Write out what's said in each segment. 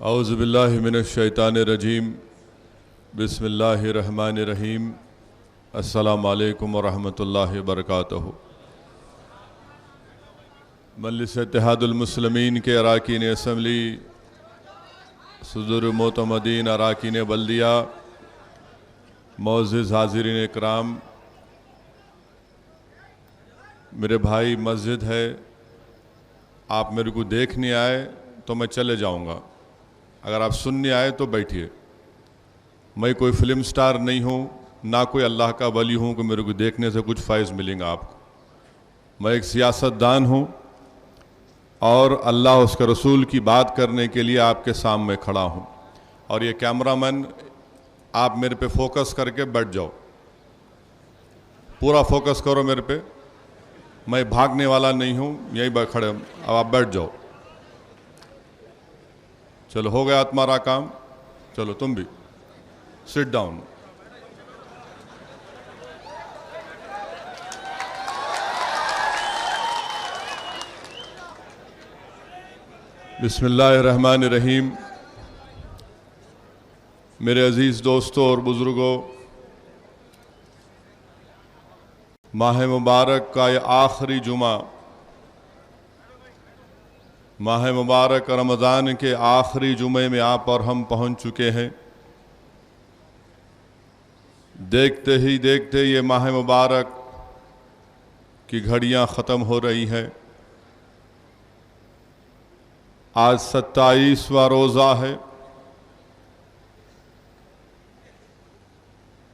اعوذ باللہ من الشیطان الرجیم بسم اللہ الرحمن الرحیم السلام علیکم ورحمۃ اللہ وبرکاتہ۔ مجلس اتحاد المسلمین کے اراکین اسمبلی، صدور معتمدین، اراکین بلدیہ، معزز حاضرین اکرام، میرے بھائی مسجد ہے، آپ میرے کو دیکھنے آئے تو میں چلے جاؤں گا، اگر آپ سننے آئے تو بیٹھیے۔ میں کوئی فلم سٹار نہیں ہوں، نہ کوئی اللہ کا ولی ہوں کہ میرے کو دیکھنے سے کچھ فائز ملیں گا آپ کو۔ میں ایک سیاست دان ہوں اور اللہ اس کے رسول کی بات کرنے کے لیے آپ کے سامنے کھڑا ہوں، اور یہ کیمرہ مین آپ میرے پہ فوکس کر کے بیٹھ جاؤ، پورا فوکس کرو میرے پہ، میں بھاگنے والا نہیں ہوں، یہیں کھڑے، اب آپ بیٹھ جاؤ۔ چلو ہو گیا تمہارا کام، چلو تم بھی سٹ ڈاؤن۔ بسم اللہ الرحمن الرحیم۔ میرے عزیز دوستوں اور بزرگوں، ماہ مبارک کا یہ آخری جمعہ، ماہ مبارک رمضان کے آخری جمعے میں آپ اور ہم پہنچ چکے ہیں۔ دیکھتے ہی دیکھتے یہ ماہ مبارک کی گھڑیاں ختم ہو رہی ہیں۔ آج 27واں روزہ ہے۔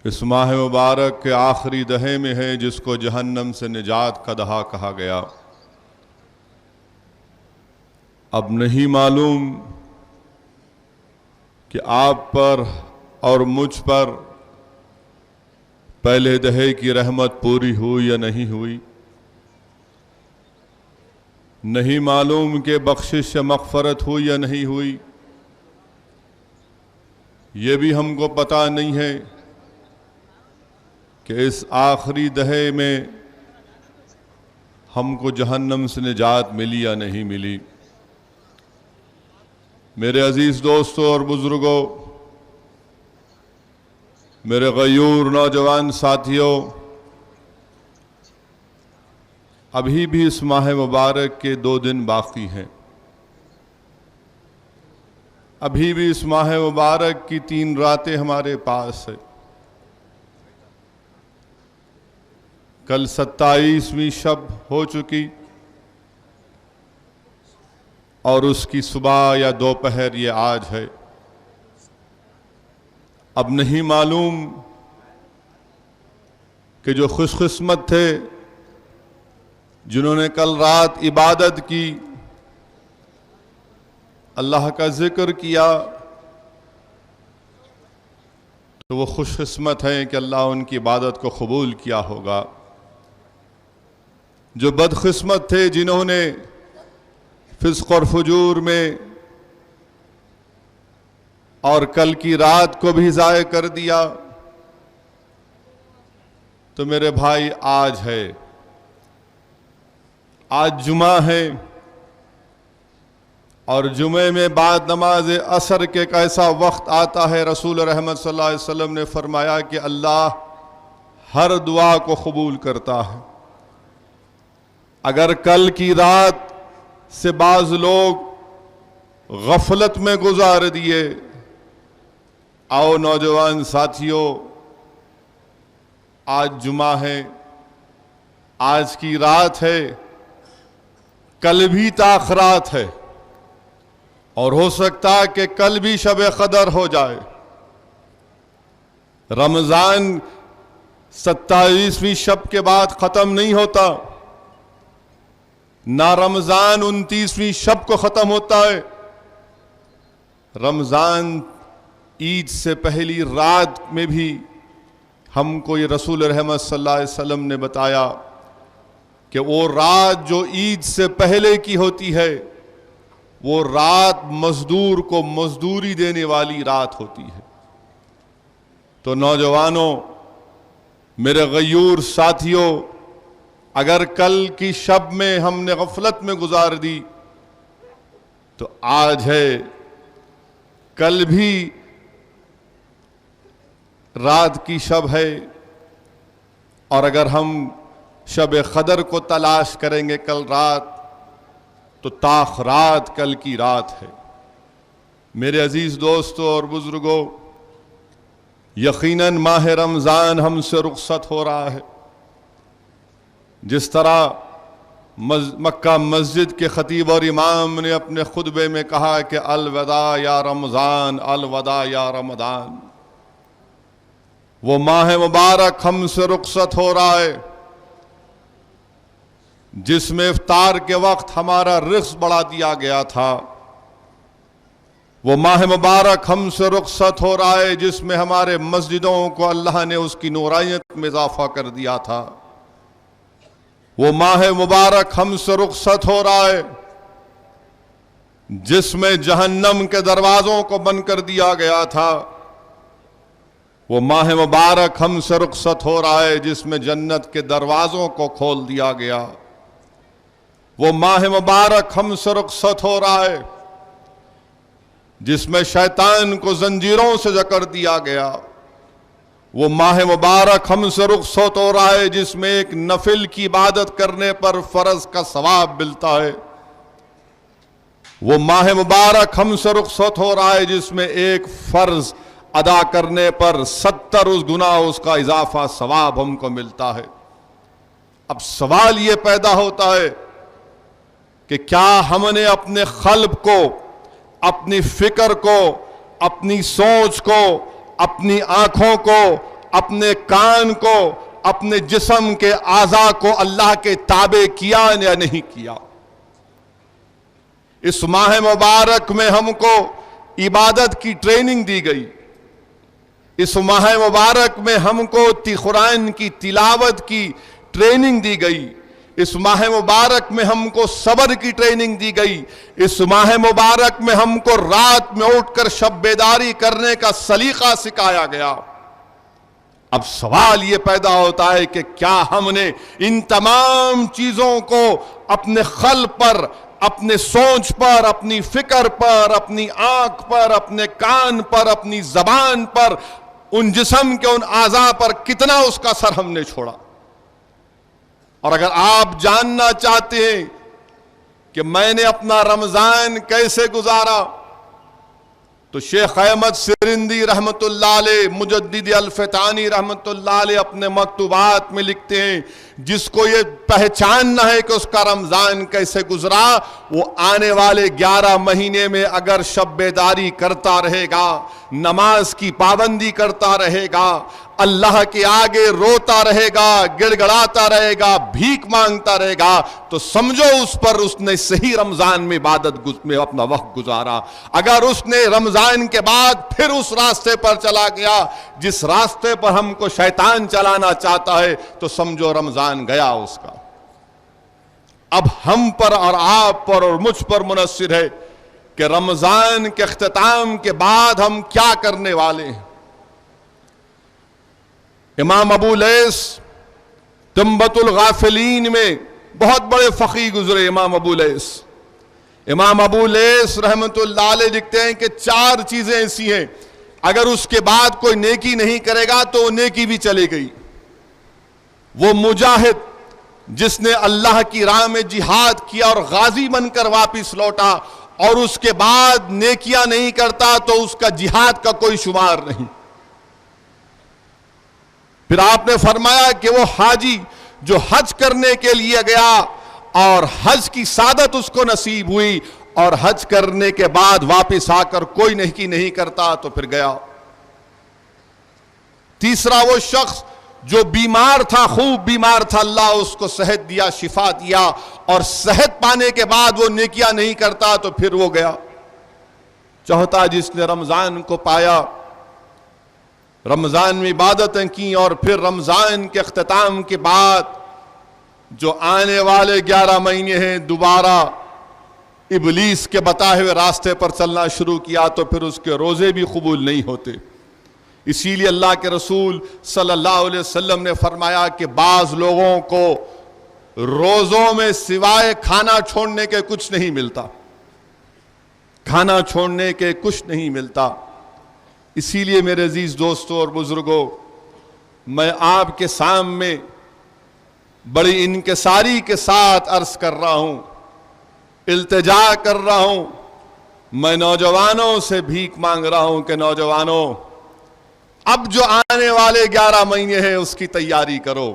اس ماہ مبارک کے آخری دہے میں ہے جس کو جہنم سے نجات کا دہا کہا گیا۔ اب نہیں معلوم کہ آپ پر اور مجھ پر پہلے دہے کی رحمت پوری ہوئی یا نہیں ہوئی، نہیں معلوم کہ بخشش یا مغفرت ہوئی یا نہیں ہوئی، یہ بھی ہم کو پتہ نہیں ہے کہ اس آخری دہے میں ہم کو جہنم سے نجات ملی یا نہیں ملی۔ میرے عزیز دوستوں اور بزرگوں، میرے غیور نوجوان ساتھیوں، ابھی بھی اس ماہ مبارک کے 2 دن باقی ہیں، ابھی بھی اس ماہ مبارک کی 3 راتیں ہمارے پاس ہیں۔ کل 27ویں شب ہو چکی اور اس کی صبح یا دوپہر یہ آج ہے۔ اب نہیں معلوم کہ جو خوش قسمت تھے جنہوں نے کل رات عبادت کی، اللہ کا ذکر کیا، تو وہ خوش قسمت ہیں کہ اللہ ان کی عبادت کو قبول کیا ہوگا۔ جو بد قسمت تھے جنہوں نے فسق اور فجور میں اور کل کی رات کو بھی ضائع کر دیا، تو میرے بھائی آج ہے، آج جمعہ ہے، اور جمعے میں بعد نماز عصر کے کیسا وقت آتا ہے، رسول رحمت صلی اللہ علیہ وسلم نے فرمایا کہ اللہ ہر دعا کو قبول کرتا ہے۔ اگر کل کی رات سے بعض لوگ غفلت میں گزار دیے، آؤ نوجوان ساتھیوں، آج جمعہ ہے، آج کی رات ہے، کل بھی تاخرات ہے، اور ہو سکتا ہے کہ کل بھی شب قدر ہو جائے۔ رمضان 27ویں شب کے بعد ختم نہیں ہوتا، نہ رمضان 29ویں شب کو ختم ہوتا ہے۔ رمضان عید سے پہلی رات میں بھی ہم کو یہ رسول رحمت صلی اللہ علیہ وسلم نے بتایا کہ وہ رات جو عید سے پہلے کی ہوتی ہے، وہ رات مزدور کو مزدوری دینے والی رات ہوتی ہے۔ تو نوجوانوں، میرے غیور ساتھیوں، اگر کل کی شب میں ہم نے غفلت میں گزار دی تو آج ہے کل بھی رات کی شب ہے، اور اگر ہم شب قدر کو تلاش کریں گے کل رات تو تاخرات کل کی رات ہے۔ میرے عزیز دوستو اور بزرگوں، یقیناً ماہ رمضان ہم سے رخصت ہو رہا ہے۔ جس طرح مکہ مسجد کے خطیب اور امام نے اپنے خطبے میں کہا کہ الوداع یا رمضان، الوداع یا رمضان، وہ ماہ مبارک ہم سے رخصت ہو رہا ہے جس میں افطار کے وقت ہمارا رزق بڑھا دیا گیا تھا، وہ ماہ مبارک ہم سے رخصت ہو رہا ہے جس میں ہمارے مسجدوں کو اللہ نے اس کی نورانیت میں اضافہ کر دیا تھا، وہ ماہ مبارک ہم سے رخصت ہو رہا ہے جس میں جہنم کے دروازوں کو بند کر دیا گیا تھا، وہ ماہ مبارک ہم سے رخصت ہو رہا ہے جس میں جنت کے دروازوں کو کھول دیا گیا، وہ ماہ مبارک ہم سے رخصت ہو رہا ہے جس میں شیطان کو زنجیروں سے جکڑ دیا گیا، وہ ماہ مبارک ہم سے رخصت ہو رہا ہے جس میں ایک نفل کی عبادت کرنے پر فرض کا ثواب ملتا ہے، وہ ماہ مبارک ہم سے رخصت ہو رہا ہے جس میں ایک فرض ادا کرنے پر 70 گنا اس کا اضافہ ثواب ہم کو ملتا ہے۔ اب سوال یہ پیدا ہوتا ہے کہ کیا ہم نے اپنے قلب کو، اپنی فکر کو، اپنی سوچ کو، اپنی آنکھوں کو، اپنے کان کو، اپنے جسم کے اعضاء کو اللہ کے تابع کیا یا نہیں کیا؟ اس ماہ مبارک میں ہم کو عبادت کی ٹریننگ دی گئی، اس ماہ مبارک میں ہم کو قرآن کی تلاوت کی ٹریننگ دی گئی، اس ماہ مبارک میں ہم کو صبر کی ٹریننگ دی گئی، اس ماہ مبارک میں ہم کو رات میں اٹھ کر شب بیداری کرنے کا سلیقہ سکھایا گیا۔ اب سوال یہ پیدا ہوتا ہے کہ کیا ہم نے ان تمام چیزوں کو اپنے قلب پر، اپنے سوچ پر، اپنی فکر پر، اپنی آنکھ پر، اپنے کان پر، اپنی زبان پر، ان جسم کے ان اعضاء پر کتنا اس کا اثر ہم نے چھوڑا؟ اور اگر آپ جاننا چاہتے ہیں کہ میں نے اپنا رمضان کیسے گزارا تو شیخ احمد سرندی رحمت اللہ علیہ، مجدد الفتانی رحمت اللہ علیہ اپنے مکتوبات میں لکھتے ہیں جس کو یہ پہچاننا ہے کہ اس کا رمضان کیسے گزرا، وہ آنے والے 11 مہینے میں اگر شب بیداری کرتا رہے گا، نماز کی پابندی کرتا رہے گا، اللہ کے آگے روتا رہے گا، گڑ گڑاتا رہے گا، بھیک مانگتا رہے گا، تو سمجھو اس پر اس نے صحیح رمضان میں عبادت میں اپنا وقت گزارا۔ اگر اس نے رمضان کے بعد پھر اس راستے پر چلا گیا جس راستے پر ہم کو شیطان چلانا چاہتا ہے تو سمجھو رمضان گیا اس کا۔ اب ہم پر اور آپ پر اور مجھ پر منحصر ہے کہ رمضان کے اختتام کے بعد ہم کیا کرنے والے ہیں۔ امام ابو لیث تنبۃ الغافلین میں بہت بڑے فقیہ گزرے امام ابو لیث۔ امام ابو لیث رحمت اللہ علیہ لکھتے ہیں کہ 4 چیزیں ایسی ہیں اگر اس کے بعد کوئی نیکی نہیں کرے گا تو وہ نیکی بھی چلے گئی۔ وہ مجاہد جس نے اللہ کی راہ میں جہاد کیا اور غازی بن کر واپس لوٹا اور اس کے بعد نیکیاں نہیں کرتا تو اس کا جہاد کا کوئی شمار نہیں۔ پھر آپ نے فرمایا کہ وہ حاجی جو حج کرنے کے لیے گیا اور حج کی سعادت اس کو نصیب ہوئی اور حج کرنے کے بعد واپس آ کر کوئی نیکی نہیں کرتا تو پھر گیا۔ تیسرا وہ شخص جو بیمار تھا، خوب بیمار تھا، اللہ اس کو صحت دیا، شفا دیا، اور صحت پانے کے بعد وہ نیکیاں نہیں کرتا تو پھر وہ گیا۔ چوتھا جس نے رمضان کو پایا، رمضان میں عبادتیں کی اور پھر رمضان کے اختتام کے بعد جو آنے والے 11 مہینے ہیں دوبارہ ابلیس کے بتائے ہوئے راستے پر چلنا شروع کیا تو پھر اس کے روزے بھی قبول نہیں ہوتے۔ اسی لیے اللہ کے رسول صلی اللہ علیہ وسلم نے فرمایا کہ بعض لوگوں کو روزوں میں سوائے کھانا چھوڑنے کے کچھ نہیں ملتا۔ کھانا چھوڑنے کے کچھ نہیں ملتا۔ اسی لیے میرے عزیز دوستوں اور بزرگوں، میں آپ کے سامنے بڑی انکساری کے ساتھ عرض کر رہا ہوں، التجا کر رہا ہوں، میں نوجوانوں سے بھیک مانگ رہا ہوں کہ نوجوانوں، اب جو آنے والے 11 مہینے ہیں اس کی تیاری کرو۔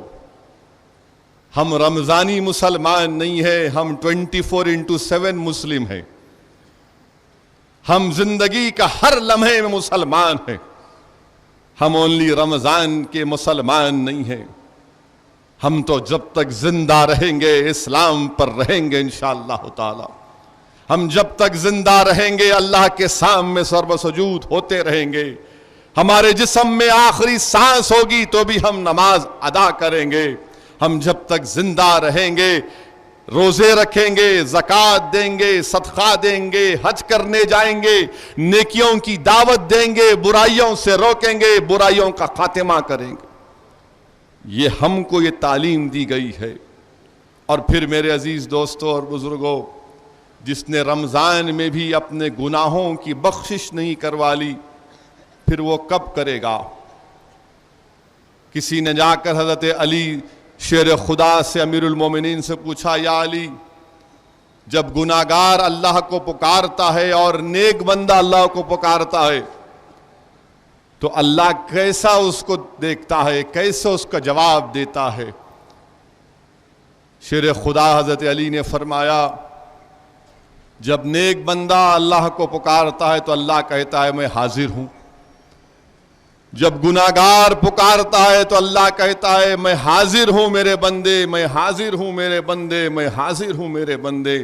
ہم رمضانی مسلمان نہیں ہیں، ہم 24/7 مسلم ہیں۔ ہم زندگی کا ہر لمحے میں مسلمان ہیں، ہم اونلی رمضان کے مسلمان نہیں ہیں۔ ہم تو جب تک زندہ رہیں گے اسلام پر رہیں گے انشاءاللہ تعالی۔ ہم جب تک زندہ رہیں گے اللہ کے سامنے سر بسجود ہوتے رہیں گے۔ ہمارے جسم میں آخری سانس ہوگی تو بھی ہم نماز ادا کریں گے۔ ہم جب تک زندہ رہیں گے روزے رکھیں گے، زکوٰۃ دیں گے، صدقہ دیں گے، حج کرنے جائیں گے، نیکیوں کی دعوت دیں گے، برائیوں سے روکیں گے، برائیوں کا خاتمہ کریں گے۔ یہ ہم کو یہ تعلیم دی گئی ہے۔ اور پھر میرے عزیز دوستوں اور بزرگوں، جس نے رمضان میں بھی اپنے گناہوں کی بخشش نہیں کروا لی، پھر وہ کب کرے گا؟ کسی نے جا کر حضرت علی شیر خدا سے امیر المومنین سے پوچھا، یا علی، جب گناہگار اللہ کو پکارتا ہے اور نیک بندہ اللہ کو پکارتا ہے تو اللہ کیسا اس کو دیکھتا ہے، کیسے اس کا جواب دیتا ہے؟ شیر خدا حضرت علی نے فرمایا، جب نیک بندہ اللہ کو پکارتا ہے تو اللہ کہتا ہے میں حاضر ہوں۔ جب گناہگار پکارتا ہے تو اللہ کہتا ہے میں حاضر ہوں میرے بندے، میں حاضر ہوں میرے بندے، میں حاضر ہوں میرے بندے۔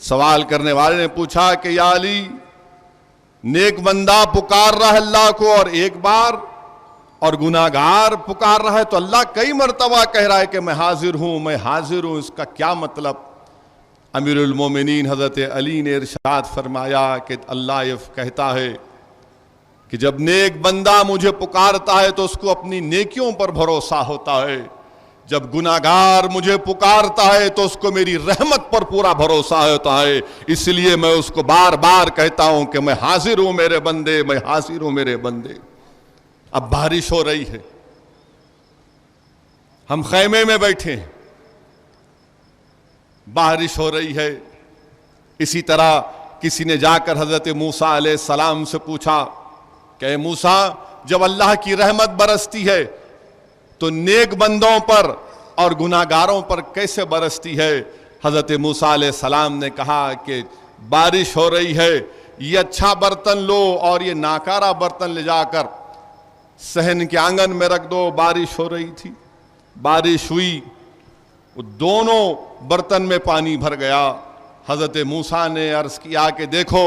سوال کرنے والے نے پوچھا کہ یا علی، نیک بندہ پکار رہا ہے اللہ کو اور ایک بار، اور گناہگار پکار رہا ہے تو اللہ کئی مرتبہ کہہ رہا ہے کہ میں حاضر ہوں، میں حاضر ہوں، اس کا کیا مطلب؟ امیر المومنین حضرت علی نے ارشاد فرمایا کہ اللہ یہ کہتا ہے کہ جب نیک بندہ مجھے پکارتا ہے تو اس کو اپنی نیکیوں پر بھروسہ ہوتا ہے، جب گناہگار مجھے پکارتا ہے تو اس کو میری رحمت پر پورا بھروسہ ہوتا ہے۔ اس لیے میں اس کو بار بار کہتا ہوں کہ میں حاضر ہوں میرے بندے، میں حاضر ہوں میرے بندے۔ اب بارش ہو رہی ہے، ہم خیمے میں بیٹھے ہیں، بارش ہو رہی ہے۔ اسی طرح کسی نے جا کر حضرت موسیٰ علیہ السلام سے پوچھا کہ اے موسیٰ، جب اللہ کی رحمت برستی ہے تو نیک بندوں پر اور گناہگاروں پر کیسے برستی ہے؟ حضرت موسیٰ علیہ السلام نے کہا کہ بارش ہو رہی ہے، یہ اچھا برتن لو اور یہ ناکارہ برتن لے جا کر صحن کے آنگن میں رکھ دو۔ بارش ہو رہی تھی، بارش ہوئی، دونوں برتن میں پانی بھر گیا۔ حضرت موسیٰ نے عرض کیا کہ دیکھو،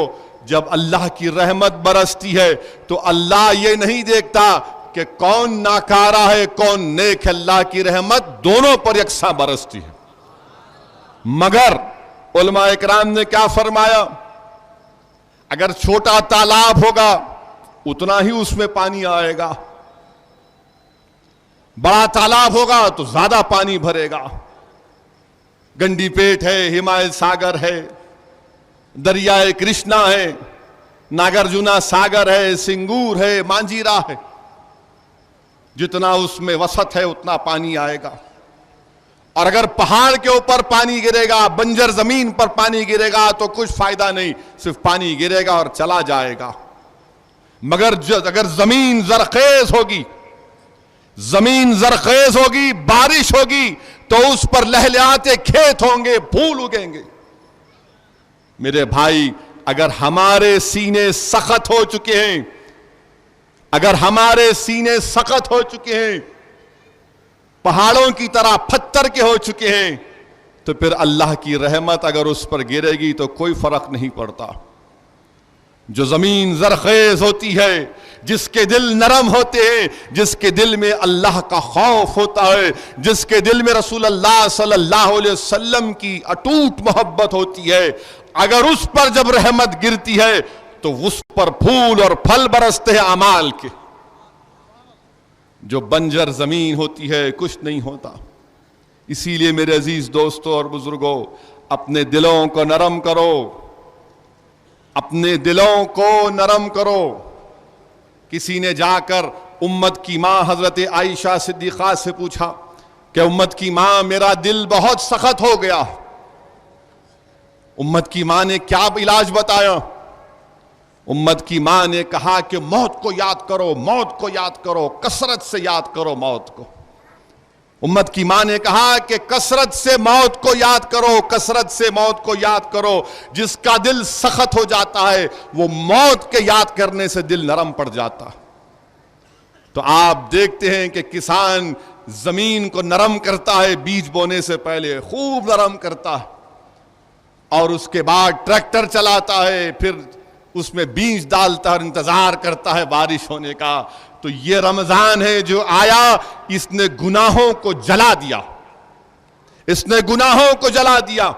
جب اللہ کی رحمت برستی ہے تو اللہ یہ نہیں دیکھتا کہ کون ناکارہ ہے کون نیک ہے، اللہ کی رحمت دونوں پر یکساں برستی ہے۔ مگر علماء اکرام نے کیا فرمایا؟ اگر چھوٹا تالاب ہوگا اتنا ہی اس میں پانی آئے گا، بڑا تالاب ہوگا تو زیادہ پانی بھرے گا۔ گنڈی پیٹ ہے، ہمایت ساگر ہے، دریائے کرشنا ہے، ناگرجنا ساگر ہے، سنگور ہے، مانجیرا ہے، جتنا اس میں وسعت ہے اتنا پانی آئے گا۔ اور اگر پہاڑ کے اوپر پانی گرے گا، بنجر زمین پر پانی گرے گا تو کچھ فائدہ نہیں، صرف پانی گرے گا اور چلا جائے گا۔ مگر اگر زمین زرخیز ہوگی، زمین زرخیز ہوگی، بارش ہوگی تو اس پر لہلہاتے کھیت ہوں گے، پھول اگیں گے۔ میرے بھائی، اگر ہمارے سینے سخت ہو چکے ہیں، اگر ہمارے سینے سخت ہو چکے ہیں، پہاڑوں کی طرح پتھر کے ہو چکے ہیں، تو پھر اللہ کی رحمت اگر اس پر گرے گی تو کوئی فرق نہیں پڑتا۔ جو زمین زرخیز ہوتی ہے، جس کے دل نرم ہوتے ہیں، جس کے دل میں اللہ کا خوف ہوتا ہے، جس کے دل میں رسول اللہ صلی اللہ علیہ وسلم کی اٹوٹ محبت ہوتی ہے، اگر اس پر جب رحمت گرتی ہے تو اس پر پھول اور پھل برستے ہیں اعمال کے۔ جو بنجر زمین ہوتی ہے کچھ نہیں ہوتا۔ اسی لیے میرے عزیز دوستوں اور بزرگوں، اپنے دلوں کو نرم کرو، اپنے دلوں کو نرم کرو. کسی نے جا کر امت کی ماں حضرت عائشہ صدیقہ سے پوچھا کہ امت کی ماں میرا دل بہت سخت ہو گیا. امت کی ماں نے کیا علاج بتایا؟ امت کی ماں نے کہا کہ موت کو یاد کرو، موت کو یاد کرو، کثرت سے یاد کرو موت کو. امت کی ماں نے کہا کہ کثرت سے موت کو یاد کرو، کثرت سے موت کو یاد کرو. جس کا دل سخت ہو جاتا ہے وہ موت کے یاد کرنے سے دل نرم پڑ جاتا. تو آپ دیکھتے ہیں کہ کسان زمین کو نرم کرتا ہے، بیج بونے سے پہلے خوب نرم کرتا ہے، اور اس کے بعد ٹریکٹر چلاتا ہے، پھر اس میں بیج ڈالتا ہے اور انتظار کرتا ہے بارش ہونے کا. تو یہ رمضان ہے جو آیا، اس نے گناہوں کو جلا دیا، اس نے گناہوں کو جلا دیا.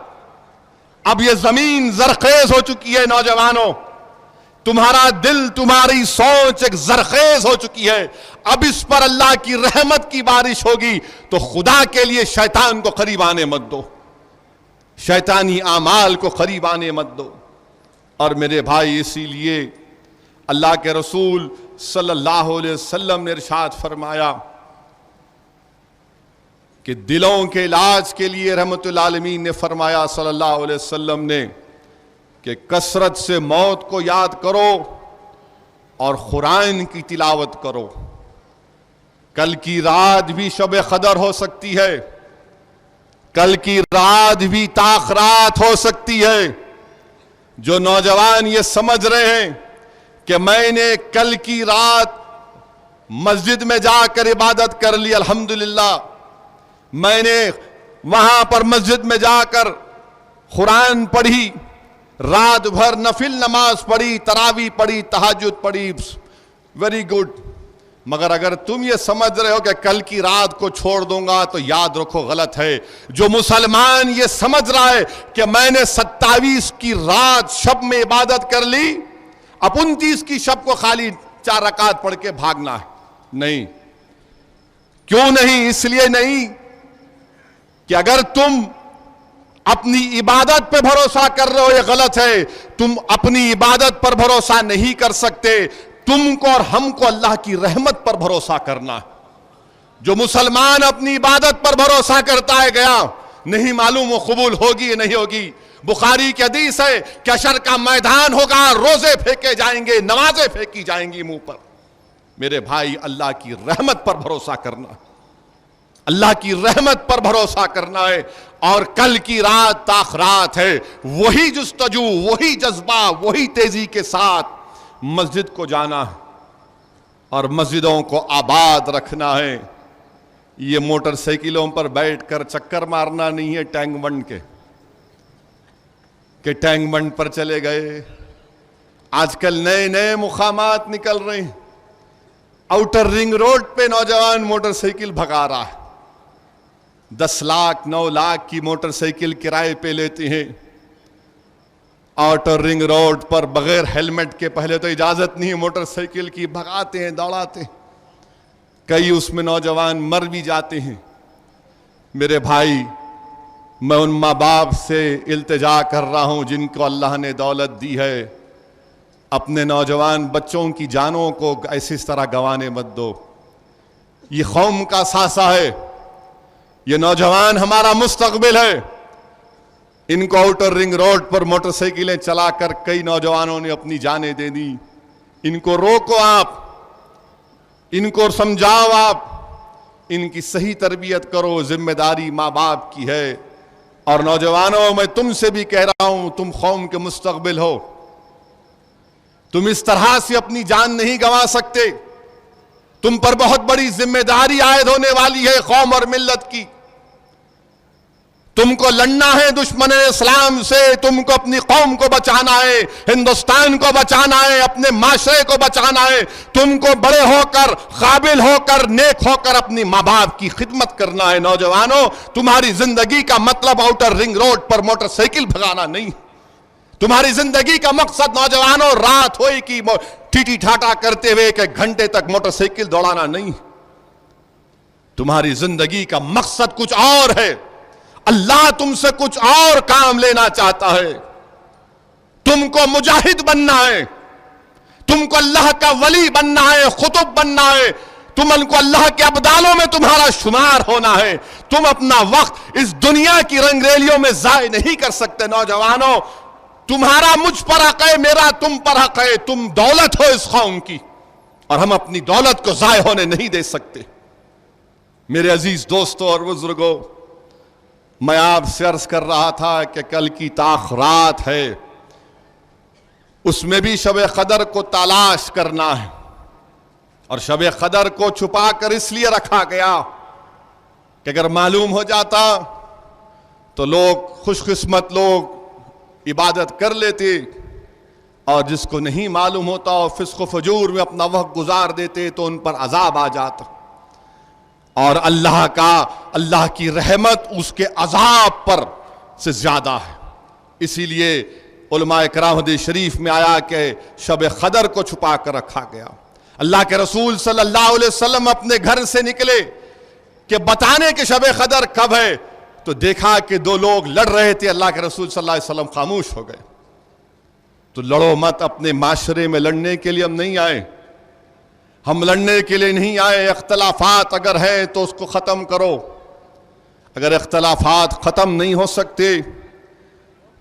اب یہ زمین زرخیز ہو چکی ہے نوجوانوں، تمہارا دل، تمہاری سوچ ایک زرخیز ہو چکی ہے. اب اس پر اللہ کی رحمت کی بارش ہوگی. تو خدا کے لیے شیطان کو قریب آنے مت دو، شیطانی اعمال کو قریب آنے مت دو. اور میرے بھائی، اسی لیے اللہ کے رسول صلی اللہ علیہ وسلم نے ارشاد فرمایا کہ دلوں کے علاج کے لیے رحمت العالمین نے فرمایا صلی اللہ علیہ وسلم نے کہ کثرت سے موت کو یاد کرو اور قرآن کی تلاوت کرو. کل کی رات بھی شب قدر ہو سکتی ہے، کل کی رات بھی تاخرات ہو سکتی ہے. جو نوجوان یہ سمجھ رہے ہیں کہ میں نے کل کی رات مسجد میں جا کر عبادت کر لی، الحمدللہ میں نے وہاں پر مسجد میں جا کر قرآن پڑھی، رات بھر نفل نماز پڑھی، تراویح پڑھی، تہجد پڑھی، ویری گڈ. مگر اگر تم یہ سمجھ رہے ہو کہ کل کی رات کو چھوڑ دوں گا تو یاد رکھو غلط ہے. جو مسلمان یہ سمجھ رہا ہے کہ میں نے 27 کی رات شب میں عبادت کر لی، اب 29 کی شب کو خالی 4 رکعت پڑھ کے بھاگنا ہے، نہیں. کیوں نہیں؟ اس لیے نہیں کہ اگر تم اپنی عبادت پہ بھروسہ کر رہے ہو یہ غلط ہے. تم اپنی عبادت پر بھروسہ نہیں کر سکتے، تم کو اور ہم کو اللہ کی رحمت پر بھروسہ کرنا ہے. جو مسلمان اپنی عبادت پر بھروسہ کرتا ہے گیا، نہیں معلوم وہ قبول ہوگی یا نہیں ہوگی. بخاری کی حدیث ہے کہ حشر کا میدان ہوگا، روزے پھینکے جائیں گے، نمازیں پھینکی جائیں گی منہ پر. میرے بھائی، اللہ کی رحمت پر بھروسہ کرنا، اللہ کی رحمت پر بھروسہ کرنا ہے. اور کل کی رات تاخرات ہے، وہی جستجو، وہی جذبہ، وہی تیزی کے ساتھ مسجد کو جانا ہے اور مسجدوں کو آباد رکھنا ہے. یہ موٹر سائیکلوں پر بیٹھ کر چکر مارنا نہیں ہے ٹینک بنڈ کے، کہ ٹینک بنڈ پر چلے گئے. آج کل نئے نئے مقامات نکل رہے ہیں. آؤٹر رنگ روڈ پہ نوجوان موٹر سائیکل بھگا رہا ہے، 10 لاکھ 9 لاکھ کی موٹر سائیکل کرائے پہ لیتے ہیں. آؤٹر رنگ روڈ پر بغیر ہیلمٹ کے، پہلے تو اجازت نہیں ہے موٹر سائیکل کی، بھگاتے ہیں، دوڑاتے ہیں. کئی اس میں نوجوان مر بھی جاتے ہیں. میرے بھائی، میں ان ماں باپ سے التجا کر رہا ہوں جن کو اللہ نے دولت دی ہے، اپنے نوجوان بچوں کی جانوں کو ایسی طرح گنوانے مت دو. یہ قوم کا ثاثہ ہے، یہ نوجوان ہمارا مستقبل ہے. ان کو آؤٹر رنگ روڈ پر موٹر سائیکلیں چلا کر کئی نوجوانوں نے اپنی جانیں دے دی. ان کو روکو، آپ ان کو سمجھاؤ، آپ ان کی صحیح تربیت کرو. ذمہ داری ماں باپ کی ہے. اور نوجوانوں، میں تم سے بھی کہہ رہا ہوں، تم قوم کے مستقبل ہو. تم اس طرح سے اپنی جان نہیں گنوا سکتے. تم پر بہت بڑی ذمہ داری عائد ہونے والی ہے قوم اور ملت کی. تم کو لڑنا ہے دشمن اسلام سے، تم کو اپنی قوم کو بچانا ہے، ہندوستان کو بچانا ہے، اپنے معاشرے کو بچانا ہے. تم کو بڑے ہو کر، قابل ہو کر، نیک ہو کر اپنی ماں باپ کی خدمت کرنا ہے. نوجوانوں، تمہاری زندگی کا مطلب آؤٹر رنگ روڈ پر موٹر سائیکل بھگانا نہیں. تمہاری زندگی کا مقصد نوجوانوں رات ہوئی کی ٹھیٹی ٹھاٹا کرتے ہوئے کہ گھنٹے تک موٹر سائیکل دوڑانا نہیں. تمہاری زندگی کا مقصد کچھ اور ہے. اللہ تم سے کچھ اور کام لینا چاہتا ہے. تم کو مجاہد بننا ہے، تم کو اللہ کا ولی بننا ہے، قطب بننا ہے، تم کو اللہ کے ابدالوں میں تمہارا شمار ہونا ہے۔ تم اپنا وقت اس دنیا کی رنگ ریلیوں میں ضائع نہیں کر سکتے۔ نوجوانوں، تمہارا مجھ پر حق ہے، میرا تم پر حق ہے، تم دولت ہو اس قوم کی، اور ہم اپنی دولت کو ضائع ہونے نہیں دے سکتے۔ میرے عزیز دوستوں اور بزرگوں، میں آپ سے عرض کر رہا تھا کہ کل کی تاخرات ہے، اس میں بھی شب قدر کو تلاش کرنا ہے، اور شب قدر کو چھپا کر اس لیے رکھا گیا کہ اگر معلوم ہو جاتا تو لوگ، خوش قسمت لوگ عبادت کر لیتے، اور جس کو نہیں معلوم ہوتا اور فسق و فجور میں اپنا وقت گزار دیتے تو ان پر عذاب آ جاتا، اور اللہ کی رحمت اس کے عذاب پر سے زیادہ ہے۔ اسی لیے علماء کرام حدیث شریف میں آیا کہ شب قدر کو چھپا کر رکھا گیا۔ اللہ کے رسول صلی اللہ علیہ وسلم اپنے گھر سے نکلے کہ بتانے کہ شب قدر کب ہے، تو دیکھا کہ دو لوگ لڑ رہے تھے، اللہ کے رسول صلی اللہ علیہ وسلم خاموش ہو گئے۔ تو لڑو مت، اپنے معاشرے میں لڑنے کے لیے ہم نہیں آئے، ہم لڑنے کے لیے نہیں آئے۔ اختلافات اگر ہیں تو اس کو ختم کرو، اگر اختلافات ختم نہیں ہو سکتے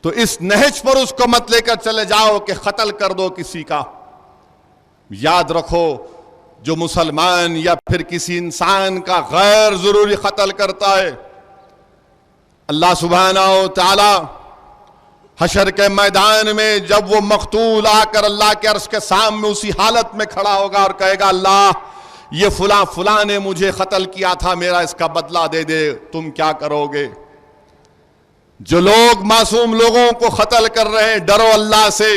تو اس نہج پر اس کو مت لے کر چلے جاؤ کہ قتل کر دو کسی کا۔ یاد رکھو، جو مسلمان یا پھر کسی انسان کا غیر ضروری قتل کرتا ہے، اللہ سبحانہ و تعالی حشر کے میدان میں جب وہ مقتول آ کر اللہ کے عرش کے سامنے اسی حالت میں کھڑا ہوگا اور کہے گا، اللہ یہ فلاں نے مجھے قتل کیا تھا، میرا اس کا بدلہ دے دے، تم کیا کرو گے؟ جو لوگ معصوم لوگوں کو قتل کر رہے ہیں، ڈرو اللہ سے۔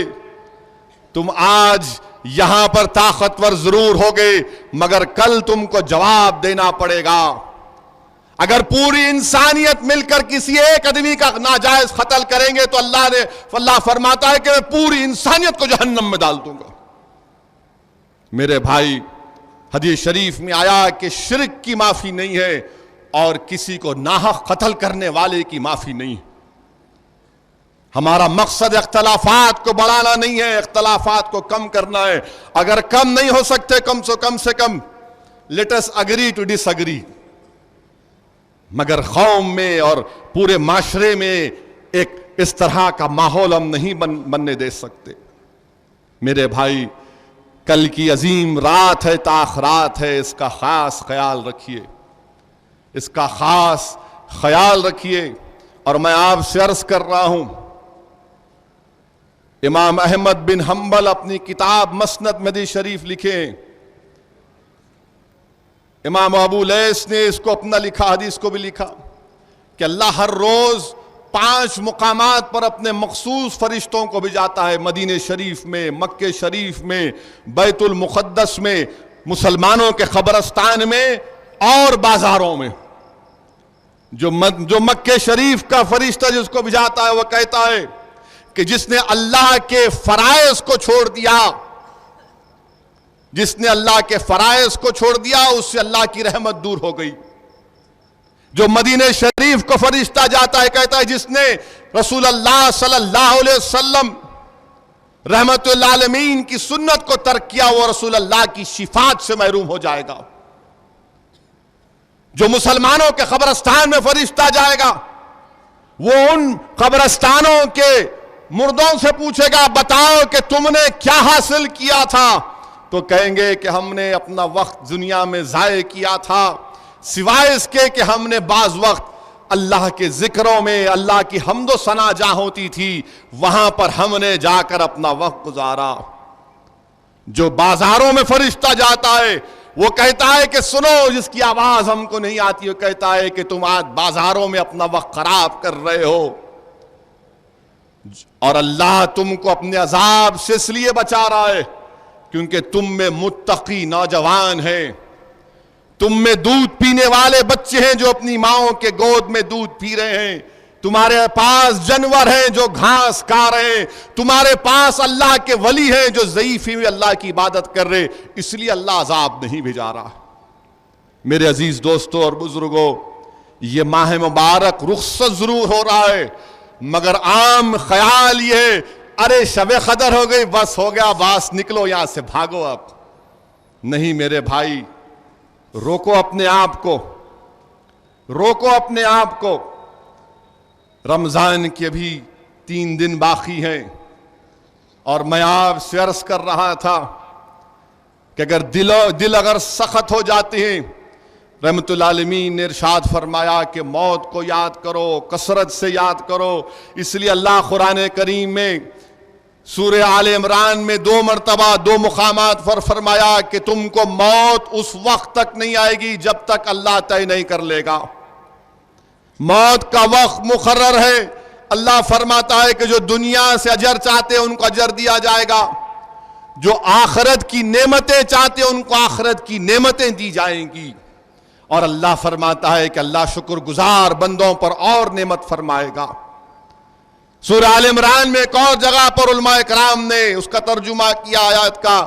تم آج یہاں پر طاقتور ضرور ہوگے، مگر کل تم کو جواب دینا پڑے گا۔ اگر پوری انسانیت مل کر کسی ایک آدمی کا ناجائز قتل کریں گے تو اللہ فرماتا ہے کہ میں پوری انسانیت کو جہنم میں ڈال دوں گا۔ میرے بھائی، حدیث شریف میں آیا کہ شرک کی معافی نہیں ہے اور کسی کو ناحق قتل کرنے والے کی معافی نہیں ہے۔ ہمارا مقصد اختلافات کو بڑھانا نہیں ہے، اختلافات کو کم کرنا ہے۔ اگر کم نہیں ہو سکتے، کم سے کم let us agree to disagree۔ مگر قوم میں اور پورے معاشرے میں ایک اس طرح کا ماحول ہم نہیں بننے دے سکتے۔ میرے بھائی، کل کی عظیم رات ہے، تاخرات ہے، اس کا خاص خیال رکھیے، اس کا خاص خیال رکھیے۔ اور میں آپ سے عرض کر رہا ہوں، امام احمد بن حنبل اپنی کتاب مسند میں حدیث شریف لکھے، امام ابو لیث نے اس کو اپنا لکھا، حدیث کو بھی لکھا کہ اللہ ہر روز 5 مقامات پر اپنے مخصوص فرشتوں کو بھیجاتا ہے، مدینہ شریف میں، مکہ شریف میں، بیت المقدس میں، مسلمانوں کے قبرستان میں اور بازاروں میں۔ جو مکہ شریف کا فرشتہ جس کو بھیجاتا ہے وہ کہتا ہے کہ جس نے اللہ کے فرائض کو چھوڑ دیا، جس نے اللہ کے فرائض کو چھوڑ دیا، اس سے اللہ کی رحمت دور ہو گئی۔ جو مدینہ شریف کو فرشتہ جاتا ہے، کہتا ہے جس نے رسول اللہ صلی اللہ علیہ وسلم رحمت للعالمین کی سنت کو ترک کیا، وہ رسول اللہ کی شفاعت سے محروم ہو جائے گا۔ جو مسلمانوں کے قبرستان میں فرشتہ جائے گا، وہ ان قبرستانوں کے مردوں سے پوچھے گا، بتاؤ کہ تم نے کیا حاصل کیا تھا؟ تو کہیں گے کہ ہم نے اپنا وقت دنیا میں ضائع کیا تھا، سوائے اس کے کہ ہم نے بعض وقت اللہ کے ذکروں میں، اللہ کی حمد و ثنا جہاں ہوتی تھی وہاں پر ہم نے جا کر اپنا وقت گزارا۔ جو بازاروں میں فرشتہ جاتا ہے وہ کہتا ہے کہ سنو، جس کی آواز ہم کو نہیں آتی، وہ کہتا ہے کہ تم آج بازاروں میں اپنا وقت خراب کر رہے ہو، اور اللہ تم کو اپنے عذاب سے اس لیے بچا رہا ہے کیونکہ تم میں متقی نوجوان ہیں، تم میں دودھ پینے والے بچے ہیں جو اپنی ماؤں کے گود میں دودھ پی رہے ہیں، تمہارے پاس جانور ہیں جو گھاس کھا رہے ہیں، تمہارے پاس اللہ کے ولی ہیں جو ضعیفی میں اللہ کی عبادت کر رہے، اس لیے اللہ عذاب نہیں بھیجا رہا۔ میرے عزیز دوستوں اور بزرگوں، یہ ماہ مبارک رخصت ضرور ہو رہا ہے، مگر عام خیال یہ ہے ارے شب قدر ہو گئی، بس ہو گیا، بس نکلو یہاں سے، بھاگو اب. نہیں میرے بھائی، روکو اپنے آپ کو، روکو اپنے آپ کو. رمضان کے ابھی 3 دن باقی ہیں، اور میں آپ سے عرض کر رہا تھا کہ اگر دل اگر سخت ہو جاتے ہیں، رحمت العالمین نے ارشاد فرمایا کہ موت کو یاد کرو، کثرت سے یاد کرو. اس لیے اللہ قرآن کریم میں سورہ آل عمران میں 2 مرتبہ 2 مقامات پر فرمایا کہ تم کو موت اس وقت تک نہیں آئے گی جب تک اللہ طے نہیں کر لے گا. موت کا وقت مقرر ہے. اللہ فرماتا ہے کہ جو دنیا سے اجر چاہتے ہیں ان کو اجر دیا جائے گا، جو آخرت کی نعمتیں چاہتے ہیں ان کو آخرت کی نعمتیں دی جائیں گی. اور اللہ فرماتا ہے کہ اللہ شکر گزار بندوں پر اور نعمت فرمائے گا. سورہ آل عمران میں ایک اور جگہ پر علماء کرام نے اس کا ترجمہ کیا آیات کا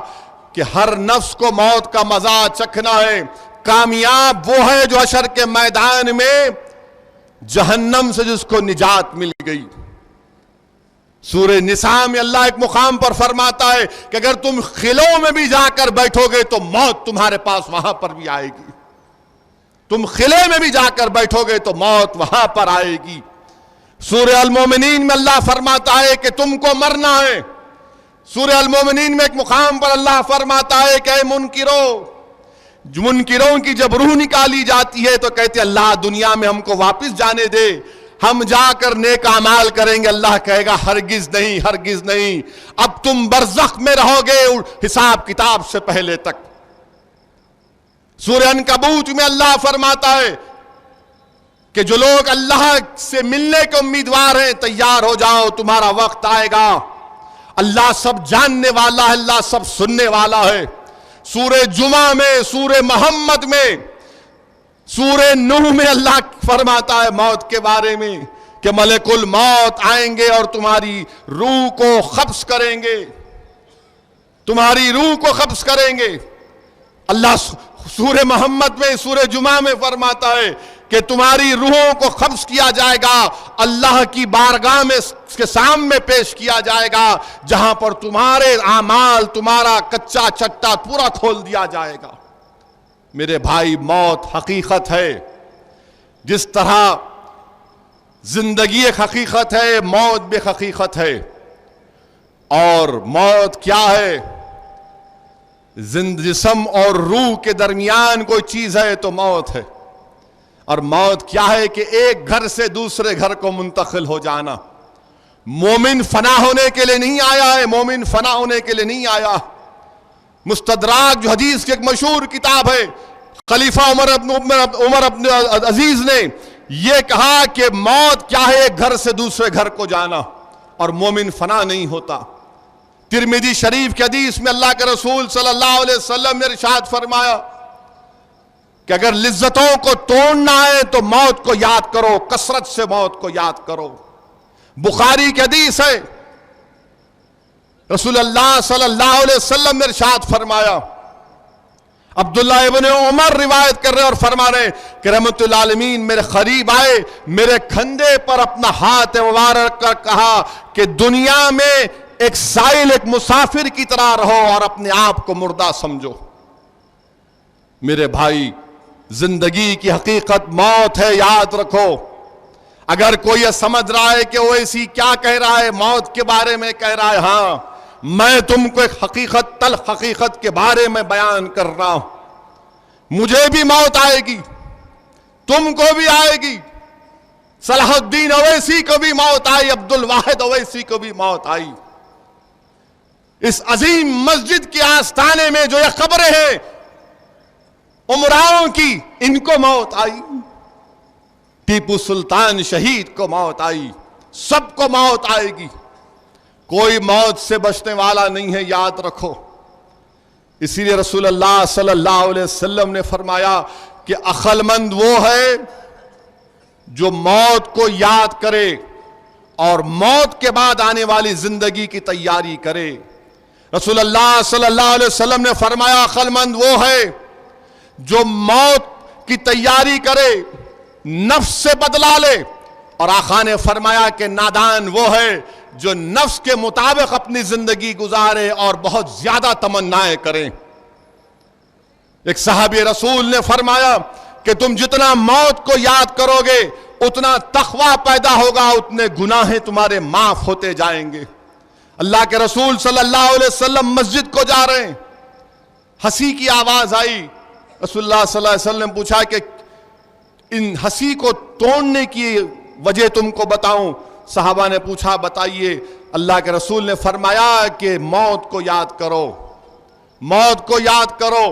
کہ ہر نفس کو موت کا مزہ چکھنا ہے. کامیاب وہ ہے جو حشر کے میدان میں جہنم سے جس کو نجات مل گئی. سورہ نساء میں اللہ ایک مقام پر فرماتا ہے کہ اگر تم خلوں میں بھی جا کر بیٹھو گے تو موت تمہارے پاس وہاں پر بھی آئے گی. تم خلے میں بھی جا کر بیٹھو گے تو موت وہاں پر آئے گی. سورہ المومنین میں اللہ فرماتا ہے کہ تم کو مرنا ہے. سورہ المومنین میں ایک مقام پر اللہ فرماتا ہے کہ اے منکروں کی جب روح نکالی جاتی ہے تو کہتے اللہ دنیا میں ہم کو واپس جانے دے، ہم جا کر نیک اعمال کریں گے. اللہ کہے گا ہرگز نہیں، ہرگز نہیں، اب تم برزخ میں رہو گے حساب کتاب سے پہلے تک. سورہ عنکبوت میں اللہ فرماتا ہے کہ جو لوگ اللہ سے ملنے کے امیدوار ہیں تیار ہو جاؤ، تمہارا وقت آئے گا. اللہ سب جاننے والا ہے، اللہ سب سننے والا ہے. سورہ جمعہ میں، سورہ محمد میں، سورہ نوح میں اللہ فرماتا ہے موت کے بارے میں کہ ملک الموت آئیں گے اور تمہاری روح کو قبض کریں گے، تمہاری روح کو قبض کریں گے. اللہ سورہ محمد میں، سورہ جمعہ میں فرماتا ہے کہ تمہاری روحوں کو قبض کیا جائے گا، اللہ کی بارگاہ میں اس کے سامنے پیش کیا جائے گا، جہاں پر تمہارے اعمال، تمہارا کچا چٹا پورا کھول دیا جائے گا. میرے بھائی، موت حقیقت ہے. جس طرح زندگی ایک حقیقت ہے، موت بھی حقیقت ہے. اور موت کیا ہے؟ جسم اور روح کے درمیان کوئی چیز ہے تو موت ہے. اور موت کیا ہے کہ ایک گھر سے دوسرے گھر کو منتقل ہو جانا. مومن فنا ہونے کے لیے نہیں آیا ہے، مومن فنا ہونے کے لیے نہیں آیا. مستدراک جو حدیث کی ایک مشہور کتاب ہے، خلیفہ عمر ابن عزیز نے یہ کہا کہ موت کیا ہے؟ ایک گھر سے دوسرے گھر کو جانا. اور مومن فنا نہیں ہوتا. ترمذی شریف کی حدیث میں اللہ کے رسول صلی اللہ علیہ وسلم نے ارشاد فرمایا کہ اگر لذتوں کو توڑنا ہے تو موت کو یاد کرو، کثرت سے موت کو یاد کرو. بخاری کی حدیث ہے، رسول اللہ صلی اللہ علیہ وسلم نے ارشاد فرمایا، عبداللہ ابن عمر روایت کر رہے اور فرما رہے کہ رحمت العالمین میرے قریب آئے، میرے کھندے پر اپنا ہاتھ مبارک کر کہا کہ دنیا میں ایک سائل، ایک مسافر کی طرح رہو اور اپنے آپ کو مردہ سمجھو. میرے بھائی، زندگی کی حقیقت موت ہے، یاد رکھو. اگر کوئی یہ سمجھ رہا ہے کہ وہ ایسی کیا کہہ رہا ہے، موت کے بارے میں کہہ رہا ہے، ہاں میں تم کو ایک حقیقت، تلخ حقیقت کے بارے میں بیان کر رہا ہوں. مجھے بھی موت آئے گی، تم کو بھی آئے گی. صلاح الدین اویسی کو بھی موت آئی، عبد الواحد اویسی کو بھی موت آئی. اس عظیم مسجد کے آستانے میں جو یہ قبریں ہیں عمراؤں کی، ان کو موت آئی. ٹیپو سلطان شہید کو موت آئی. سب کو موت آئے گی. کوئی موت سے بچنے والا نہیں ہے، یاد رکھو. اسی لیے رسول اللہ صلی اللہ علیہ وسلم نے فرمایا کہ عقل مند وہ ہے جو موت کو یاد کرے اور موت کے بعد آنے والی زندگی کی تیاری کرے. رسول اللہ صلی اللہ علیہ وسلم نے فرمایا عقل مند وہ ہے جو موت کی تیاری کرے، نفس سے بدلا لے. اور آقا نے فرمایا کہ نادان وہ ہے جو نفس کے مطابق اپنی زندگی گزارے اور بہت زیادہ تمنائیں کریں۔ ایک صحابی رسول نے فرمایا کہ تم جتنا موت کو یاد کرو گے اتنا تقویٰ پیدا ہوگا، اتنے گناہیں تمہارے معاف ہوتے جائیں گے۔ اللہ کے رسول صلی اللہ علیہ وسلم مسجد کو جا رہے ہیں، ہنسی کی آواز آئی۔ رسول اللہ صلی اللہ علیہ وسلم نے پوچھا کہ ان ہنسی کو توڑنے کی وجہ تم کو بتاؤں؟ صحابہ نے پوچھا بتائیے۔ اللہ کے رسول نے فرمایا کہ موت کو یاد کرو، موت کو یاد کرو۔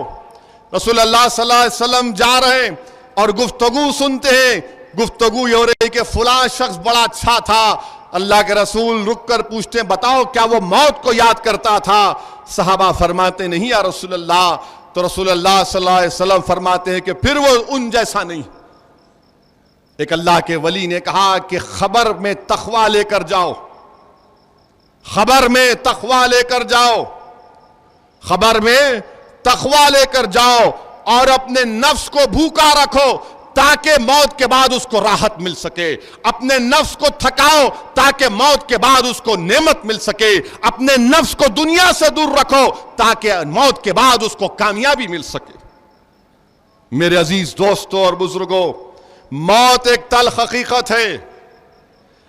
رسول اللہ صلی اللہ علیہ وسلم جا رہے ہیں اور گفتگو سنتے ہیں، گفتگو یہ ہو رہی کہ فلاں شخص بڑا اچھا تھا۔ اللہ کے رسول رک کر پوچھتے ہیں بتاؤ کیا وہ موت کو یاد کرتا تھا؟ صحابہ فرماتے نہیں یا رسول اللہ۔ تو رسول اللہ صلی اللہ علیہ وسلم فرماتے ہیں کہ پھر وہ ان جیسا نہیں۔ ایک اللہ کے ولی نے کہا کہ خبر میں تقویٰ لے کر جاؤ، خبر میں تقویٰ لے کر جاؤ، خبر میں تقویٰ لے کر جاؤ اور اپنے نفس کو بھوکا رکھو تاکہ موت کے بعد اس کو راحت مل سکے، اپنے نفس کو تھکاؤ تاکہ موت کے بعد اس کو نعمت مل سکے، اپنے نفس کو دنیا سے دور رکھو تاکہ موت کے بعد اس کو کامیابی مل سکے۔ میرے عزیز دوستوں اور بزرگوں، موت ایک تلخ حقیقت ہے۔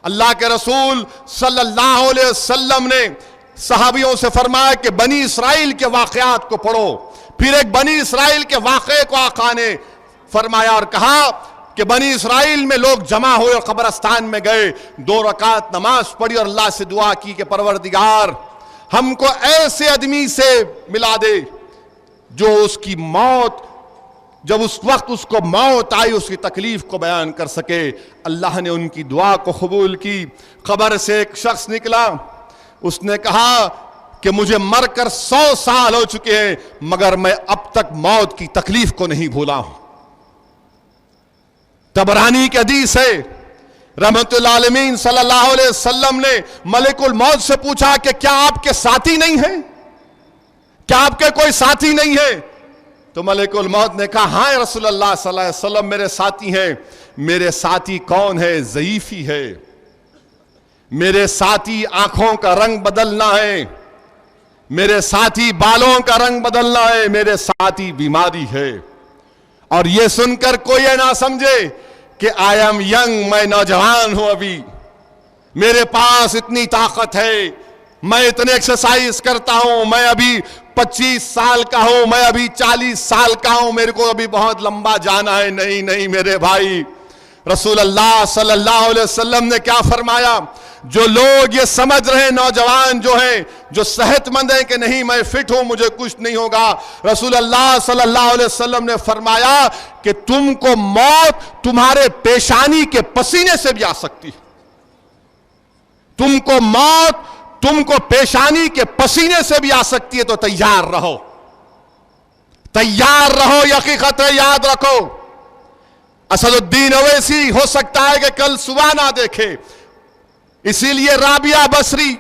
اللہ کے رسول صلی اللہ علیہ وسلم نے صحابیوں سے فرمایا کہ بنی اسرائیل کے واقعات کو پڑھو۔ پھر ایک بنی اسرائیل کے واقعے کو آقا نے فرمایا اور کہا کہ بنی اسرائیل میں لوگ جمع ہوئے اور قبرستان میں گئے، 2 رکعت نماز پڑھی اور اللہ سے دعا کی کہ پروردگار ہم کو ایسے آدمی سے ملا دے جو اس کی موت، جب اس وقت اس کو موت آئی اس کی تکلیف کو بیان کر سکے۔ اللہ نے ان کی دعا کو قبول کی۔ قبر سے ایک شخص نکلا، اس نے کہا کہ مجھے مر کر 100 سال ہو چکے ہیں مگر میں اب تک موت کی تکلیف کو نہیں بھولا ہوں۔ طبرانی کی حدیث ہے، رحمت العالمین صلی اللہ علیہ وسلم نے ملک الموت سے پوچھا کہ کیا آپ کے ساتھی نہیں ہیں؟ کیا آپ کے کوئی ساتھی نہیں ہے؟ تو ملک الموت نے کہا ہاں رسول اللہ صلی اللہ علیہ وسلم میرے ساتھی ہیں۔ میرے ساتھی کون ہے؟ ضعیفی ہے۔ میرے ساتھی آنکھوں کا رنگ بدلنا ہے، میرے ساتھی بالوں کا رنگ بدلنا ہے، میرے ساتھی بیماری ہے۔ اور یہ سن کر کوئی نہ سمجھے کہ آئی ایم ینگ، میں نوجوان ہوں، ابھی میرے پاس اتنی طاقت ہے، میں اتنے ایکسرسائز کرتا ہوں، میں ابھی 25 سال کا ہوں، میں ابھی 40 سال کا ہوں، میرے کو ابھی بہت لمبا جانا ہے۔ نہیں نہیں میرے بھائی، رسول اللہ صلی اللہ علیہ وسلم نے کیا فرمایا؟ جو لوگ یہ سمجھ رہے ہیں نوجوان جو ہیں، جو صحت مند ہیں کہ نہیں میں فٹ ہوں مجھے کچھ نہیں ہوگا، رسول اللہ صلی اللہ علیہ وسلم نے فرمایا کہ تم کو موت تمہارے پیشانی کے پسینے سے بھی آ سکتی ہے۔ تم کو موت تم کو پیشانی کے پسینے سے بھی آ سکتی ہے، تو تیار رہو، تیار رہو، یہ حقیقت ہے، یاد رکھو۔ اسد الدین اویسی ہو سکتا ہے کہ کل صبح نہ دیکھے، اسی لیے رابعہ بصری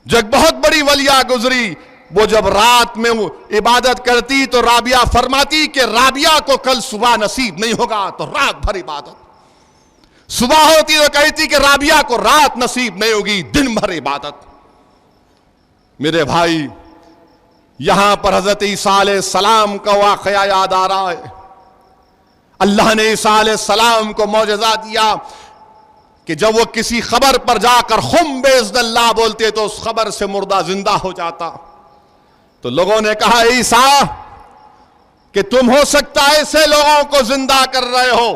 جو ایک بہت بڑی ولیہ گزری، وہ جب رات میں عبادت کرتی تو رابعہ فرماتی کہ رابعہ کو کل صبح نصیب نہیں ہوگا تو رات بھر عبادت، صبح ہوتی تو کہتی کہ رابعہ کو رات نصیب نہیں ہوگی، دن بھر عبادت۔ میرے بھائی، یہاں پر حضرت عیسیٰ علیہ السلام کا واقعہ یاد آ رہا ہے۔ اللہ نے عیسیٰ علیہ السلام کو معجزہ دیا کہ جب وہ کسی خبر پر جا کر خم باذن اللہ بولتے تو اس خبر سے مردہ زندہ ہو جاتا۔ تو لوگوں نے کہا عیسیٰ کہ تم ہو سکتا ہے ایسے لوگوں کو زندہ کر رہے ہو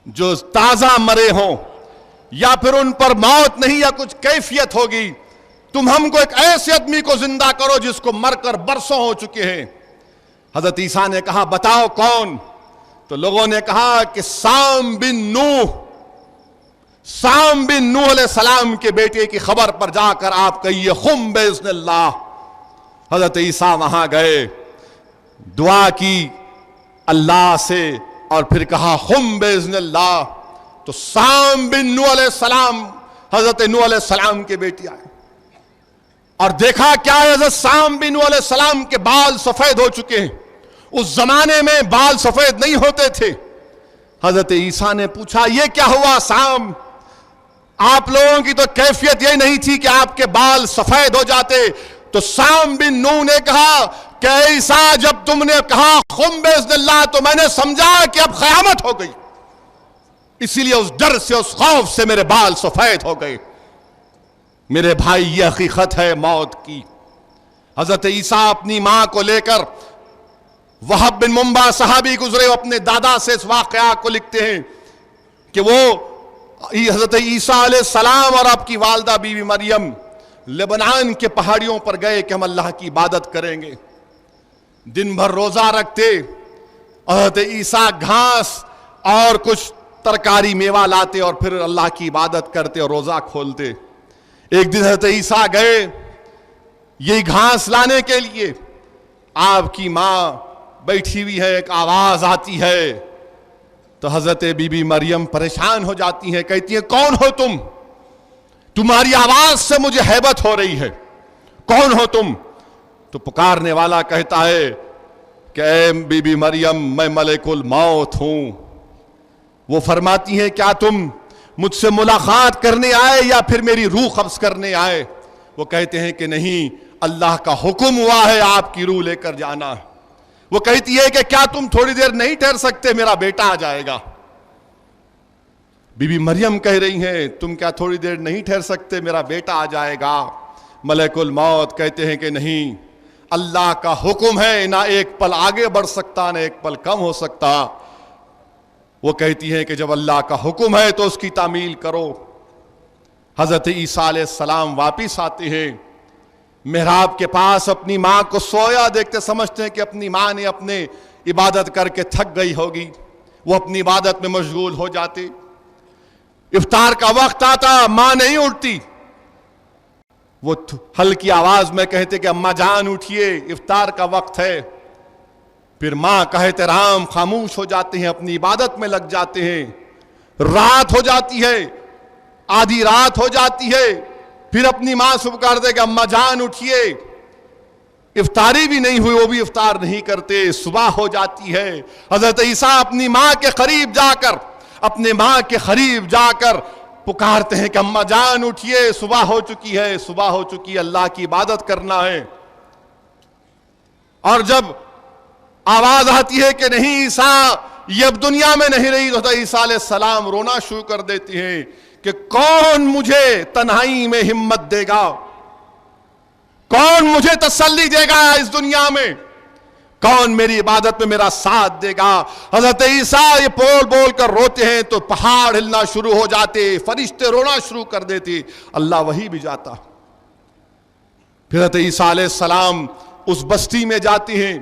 جو تازہ مرے ہوں، یا پھر ان پر موت نہیں یا کچھ کیفیت ہوگی، تم ہم کو ایک ایسے آدمی کو زندہ کرو جس کو مر کر برسوں ہو چکے ہیں۔ حضرت عیسیٰ نے کہا بتاؤ کون؟ تو لوگوں نے کہا کہ سام بن نوح علیہ السلام کے بیٹے کی خبر پر جا کر آپ کہیے خم باذن اللہ۔ حضرت عیسیٰ وہاں گئے، دعا کی اللہ سے اور پھر کہا خم باذن اللہ، تو سام بن نوح علیہ السلام، حضرت نوح علیہ السلام کے بیٹے آئے اور دیکھا کیا ہے، حضرت سام بن نوح علیہ السلام کے بال سفید ہو چکے ہیں۔ اس زمانے میں بال سفید نہیں ہوتے تھے۔ حضرت عیسیٰ نے پوچھا یہ کیا ہوا سام؟ آپ لوگوں کی تو کیفیت یہ نہیں تھی کہ آپ کے بال سفید ہو جاتے. تو سام بن نوح نے کہا کہ عیسیٰ جب تم نے کہا قم باذن اللہ تو میں نے سمجھا کہ اب قیامت ہو گئی، اسی لیے اس ڈر سے اس خوف سے میرے بال سفید ہو گئے. میرے بھائی یہ حقیقت ہے موت کی. حضرت عیسیٰ اپنی ماں کو لے کر، وہب بن منبع صحابی گزرے، اپنے دادا سے اس واقعہ کو لکھتے ہیں کہ وہ حضرت عیسیٰ علیہ السلام اور آپ کی والدہ بی بی مریم لبنان کے پہاڑیوں پر گئے کہ ہم اللہ کی عبادت کریں گے. دن بھر روزہ رکھتے، حضرت عیسیٰ گھاس اور کچھ ترکاری میوہ لاتے اور پھر اللہ کی عبادت کرتے اور روزہ کھولتے. ایک دن حضرت عیسیٰ گئے یہ گھاس لانے کے لیے، آپ کی ماں بیٹھی ہوئی ہے، ایک آواز آتی ہے تو حضرت بی بی مریم پریشان ہو جاتی ہیں، کہتی ہیں کون ہو تم؟ تمہاری آواز سے مجھے ہیبت ہو رہی ہے، کون ہو تم؟ تو پکارنے والا کہتا ہے کہ اے بی بی مریم میں ملک الموت ہوں. وہ فرماتی ہیں کیا تم مجھ سے ملاقات کرنے آئے یا پھر میری روح قبض کرنے آئے؟ وہ کہتے ہیں کہ نہیں، اللہ کا حکم ہوا ہے آپ کی روح لے کر جانا. وہ کہتی ہے کہ کیا تم تھوڑی دیر نہیں ٹھہر سکتے، میرا بیٹا آ جائے گا. بی بی مریم کہہ رہی ہیں تم کیا تھوڑی دیر نہیں ٹھہر سکتے، میرا بیٹا آ جائے گا. ملک الموت کہتے ہیں کہ نہیں، اللہ کا حکم ہے، نہ ایک پل آگے بڑھ سکتا نہ ایک پل کم ہو سکتا. وہ کہتی ہے کہ جب اللہ کا حکم ہے تو اس کی تعمیل کرو. حضرت عیسیٰ علیہ السلام واپس آتے ہیں محراب کے پاس، اپنی ماں کو سویا دیکھتے سمجھتے ہیں کہ اپنی ماں نے اپنے عبادت کر کے تھک گئی ہوگی. وہ اپنی عبادت میں مشغول ہو جاتے. افطار کا وقت آتا، ماں نہیں اٹھتی. وہ ہلکی آواز میں کہتے کہ اماں جان اٹھیے، افطار کا وقت ہے. پھر ماں کا احترام، خاموش ہو جاتے ہیں، اپنی عبادت میں لگ جاتے ہیں. رات ہو جاتی ہے، آدھی رات ہو جاتی ہے، پھر اپنی ماں سے پکارتے کہ اماں جان اٹھیے. افطاری بھی نہیں ہوئی، وہ بھی افطار نہیں کرتے. صبح ہو جاتی ہے. حضرت عیسیٰ اپنی ماں کے قریب جا کر، اپنے ماں کے قریب جا کر پکارتے ہیں کہ اماں جان اٹھیے، صبح ہو چکی ہے، صبح ہو چکی ہے، اللہ کی عبادت کرنا ہے. اور جب آواز آتی ہے کہ نہیں عیسیٰ یہ اب دنیا میں نہیں رہی، تو عیسیٰ علیہ السلام رونا شروع کر دیتی ہیں کہ کون مجھے تنہائی میں ہمت دے گا، کون مجھے تسلی دے گا اس دنیا میں، کون میری عبادت میں میرا ساتھ دے گا. حضرت عیسیٰ یہ بول بول کر روتے ہیں تو پہاڑ ہلنا شروع ہو جاتے، فرشتے رونا شروع کر دیتے، اللہ وہی بھی جاتا. پھر حضرت عیسیٰ علیہ السلام اس بستی میں جاتے ہیں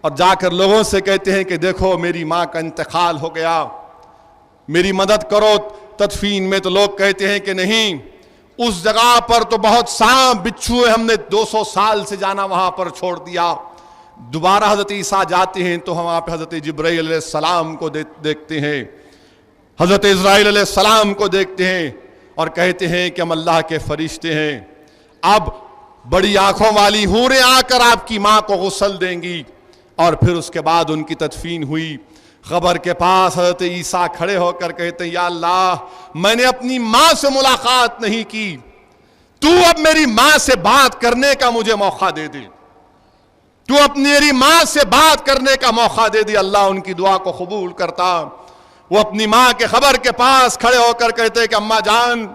اور جا کر لوگوں سے کہتے ہیں کہ دیکھو میری ماں کا انتقال ہو گیا، میری مدد کرو تدفین میں. تو لوگ کہتے ہیں کہ نہیں، اس جگہ پر تو بہت سانپ بچھو ہیں، ہم نے 200 سال سے جانا وہاں پر چھوڑ دیا. دوبارہ حضرت عیسیٰ جاتے ہیں تو ہم وہاں پہ حضرت جبرائیل علیہ السلام کو دیکھتے ہیں، حضرت اسرائیل علیہ السلام کو دیکھتے ہیں اور کہتے ہیں کہ ہم اللہ کے فرشتے ہیں. اب بڑی آنکھوں والی حوریں آ کر آپ کی ماں کو غسل دیں گی. اور پھر اس کے بعد ان کی تدفین ہوئی. قبر کے پاس حضرت عیسیٰ کھڑے ہو کر کہتے ہیں یا اللہ میں نے اپنی ماں سے ملاقات نہیں کی، تو اب میری ماں سے بات کرنے کا مجھے موقع دے دے، تو اپنی میری ماں سے بات کرنے کا موقع دے دے. اللہ ان کی دعا کو قبول کرتا. وہ اپنی ماں کے قبر کے پاس کھڑے ہو کر کہتے کہ اماں جان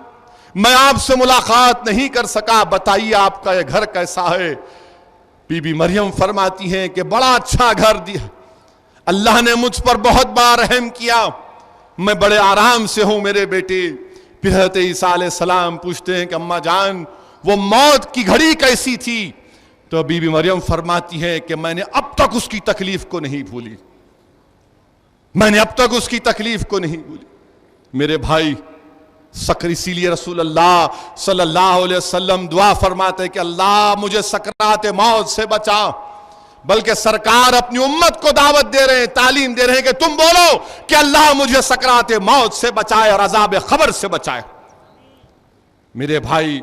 میں آپ سے ملاقات نہیں کر سکا، بتائیے آپ کا یہ گھر کیسا ہے. بی بی مریم فرماتی ہیں کہ بڑا اچھا گھر دیا، اللہ نے مجھ پر بہت بار رحم کیا، میں بڑے آرام سے ہوں میرے بیٹے. پھر حضرت عیسیٰ علیہ السلام پوچھتے ہیں کہ اماں جان وہ موت کی گھڑی کیسی تھی؟ تو بی بی مریم فرماتی ہے کہ میں نے اب تک اس کی تکلیف کو نہیں بھولی، میں نے اب تک اس کی تکلیف کو نہیں بھولی. میرے بھائی اسی لیے رسول اللہ صلی اللہ علیہ وسلم دعا فرماتے کہ اللہ مجھے سکرات موت سے بچا. بلکہ سرکار اپنی امت کو دعوت دے رہے ہیں، تعلیم دے رہے ہیں کہ تم بولو کہ اللہ مجھے سکرات موت سے بچائے اور عذاب قبر سے بچائے. میرے بھائی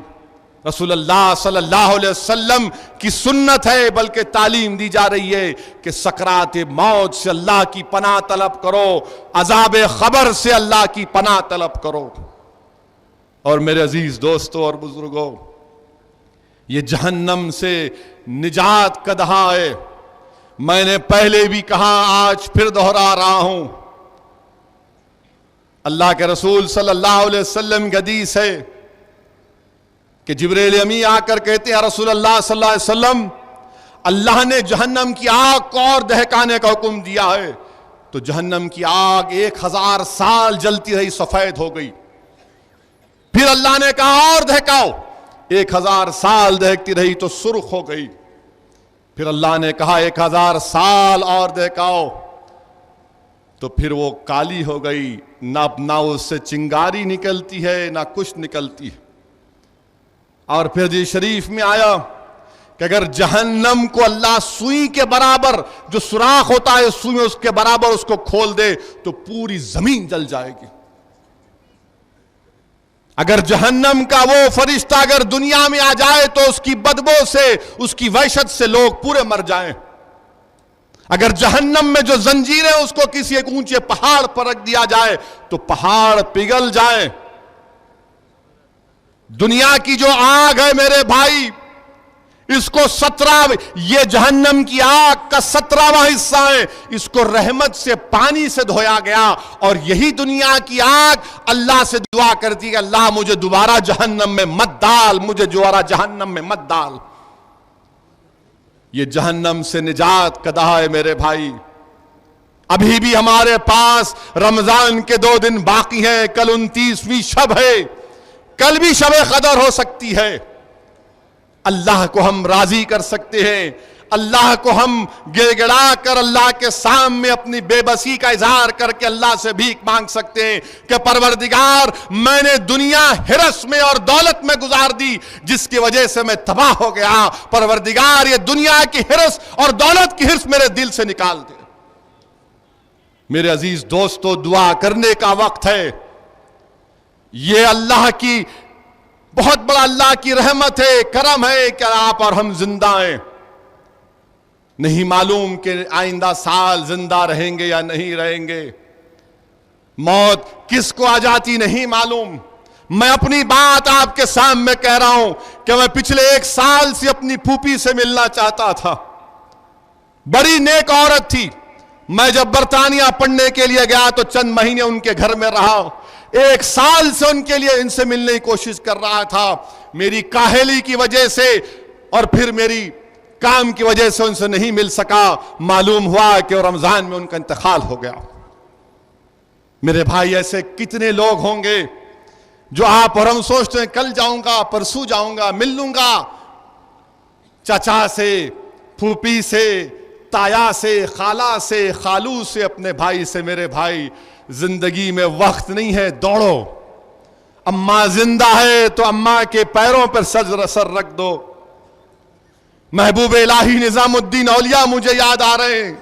رسول اللہ صلی اللہ علیہ وسلم کی سنت ہے، بلکہ تعلیم دی جا رہی ہے کہ سکرات موت سے اللہ کی پناہ طلب کرو، عذاب قبر سے اللہ کی پناہ طلب کرو. اور میرے عزیز دوستوں اور بزرگوں، یہ جہنم سے نجات کا دہا ہے۔ میں نے پہلے بھی کہا، آج پھر دہرا رہا ہوں، اللہ کے رسول صلی اللہ علیہ وسلم کی حدیث ہے کہ جبریل امی آ کر کہتے ہیں، رسول اللہ صلی اللہ علیہ وسلم، اللہ نے جہنم کی آگ کو اور دہکانے کا حکم دیا ہے، تو جہنم کی آگ 1000 سال جلتی رہی، سفید ہو گئی۔ پھر اللہ نے کہا اور دہکاؤ، 1000 سال دہکتی رہی تو سرخ ہو گئی۔ پھر اللہ نے کہا 1000 سال اور دہکاؤ، تو پھر وہ کالی ہو گئی، نہ اس سے چنگاری نکلتی ہے نہ کچھ نکلتی ہے۔ اور پھر حدیث شریف میں آیا کہ اگر جہنم کو اللہ سوئی کے برابر، جو سوراخ ہوتا ہے سوئی میں، اس کے برابر اس کو کھول دے تو پوری زمین جل جائے گی۔ اگر جہنم کا وہ فرشتہ اگر دنیا میں آ جائے تو اس کی بدبو سے، اس کی وحشت سے لوگ پورے مر جائیں۔ اگر جہنم میں جو زنجیریں اس کو کسی ایک اونچے پہاڑ پر رکھ دیا جائے تو پہاڑ پگھل جائیں۔ دنیا کی جو آگ ہے میرے بھائی، اس کو 17 یہ جہنم کی آگ کا 17واں حصہ ہے، اس کو رحمت سے پانی سے دھویا گیا، اور یہی دنیا کی آگ اللہ سے دعا کرتی ہے، اللہ مجھے دوبارہ جہنم میں مت ڈال، مجھے دوبارہ جہنم میں مت ڈال۔ یہ جہنم سے نجات کا دہا ہے میرے بھائی۔ ابھی بھی ہمارے پاس رمضان کے 2 دن باقی ہیں، کل 29ویں شب ہے، کل بھی شب قدر ہو سکتی ہے۔ اللہ کو ہم راضی کر سکتے ہیں، اللہ کو ہم گڑ گڑا کر اللہ کے سامنے اپنی بے بسی کا اظہار کر کے اللہ سے بھیک مانگ سکتے ہیں کہ پروردگار، میں نے دنیا ہرس میں اور دولت میں گزار دی جس کی وجہ سے میں تباہ ہو گیا، پروردگار یہ دنیا کی ہرس اور دولت کی ہرس میرے دل سے نکال دے۔ میرے عزیز دوستو، دعا کرنے کا وقت ہے۔ یہ اللہ کی بہت بڑا اللہ کی رحمت ہے، کرم ہے کہ آپ اور ہم زندہ ہیں۔ نہیں معلوم کہ آئندہ سال زندہ رہیں گے یا نہیں رہیں گے، موت کس کو آ جاتی نہیں معلوم۔ میں اپنی بات آپ کے سامنے کہہ رہا ہوں کہ میں پچھلے 1 سال سے اپنی پھوپھی سے ملنا چاہتا تھا، بڑی نیک عورت تھی۔ میں جب برطانیہ پڑھنے کے لیے گیا تو چند مہینے ان کے گھر میں رہا، 1 سال سے ان سے ملنے کی کوشش کر رہا تھا۔ میری کاہلی کی وجہ سے اور پھر میری کام کی وجہ سے ان سے نہیں مل سکا۔ معلوم ہوا کہ رمضان میں ان کا انتقال ہو گیا۔ میرے بھائی، ایسے کتنے لوگ ہوں گے جو آپ اور ہم سوچتے ہیں کل جاؤں گا، پرسوں جاؤں گا، مل لوں گا، چچا سے، پھوپھی سے، تایا سے، خالہ سے، خالو سے، اپنے بھائی سے۔ میرے بھائی، زندگی میں وقت نہیں ہے، دوڑو۔ اماں زندہ ہے تو اماں کے پیروں پر سر رکھ دو۔ محبوب الہی نظام الدین اولیاء مجھے یاد آ رہے ہیں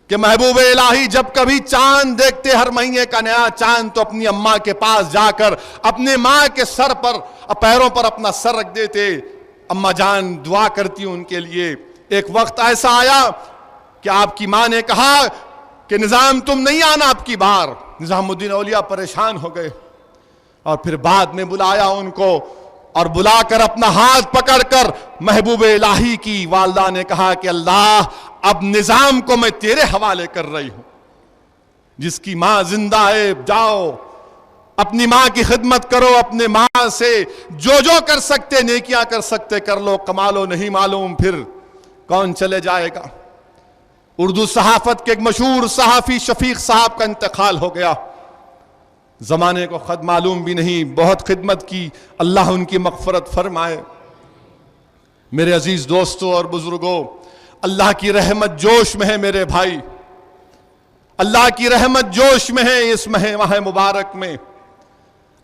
کہ محبوب الہی جب کبھی چاند دیکھتے، ہر مہینے کا نیا چاند، تو اپنی اماں کے پاس جا کر اپنے ماں کے سر پر، پیروں پر اپنا سر رکھ دیتے۔ اماں جان دعا کرتی ان کے لیے۔ ایک وقت ایسا آیا کہ آپ کی ماں نے کہا کہ نظام تم نہیں آنا اب کی بار۔ نظام الدین اولیاء پریشان ہو گئے، اور پھر بعد میں بلایا ان کو، اور بلا کر اپنا ہاتھ پکڑ کر محبوب الہی کی والدہ نے کہا کہ اللہ، اب نظام کو میں تیرے حوالے کر رہی ہوں۔ جس کی ماں زندہ ہے، جاؤ اپنی ماں کی خدمت کرو، اپنے ماں سے جو کر سکتے نیکیاں کر سکتے کر لو، کما لو۔ نہیں معلوم پھر کون چلے جائے گا۔ اردو صحافت کے ایک مشہور صحافی شفیق صاحب کا انتقال ہو گیا۔ زمانے کو خود معلوم بھی نہیں، بہت خدمت کی، اللہ ان کی مغفرت فرمائے۔ میرے عزیز دوستوں اور بزرگوں، اللہ کی رحمت جوش میں ہے میرے بھائی، اللہ کی رحمت جوش میں ہے اس ماہ مبارک میں۔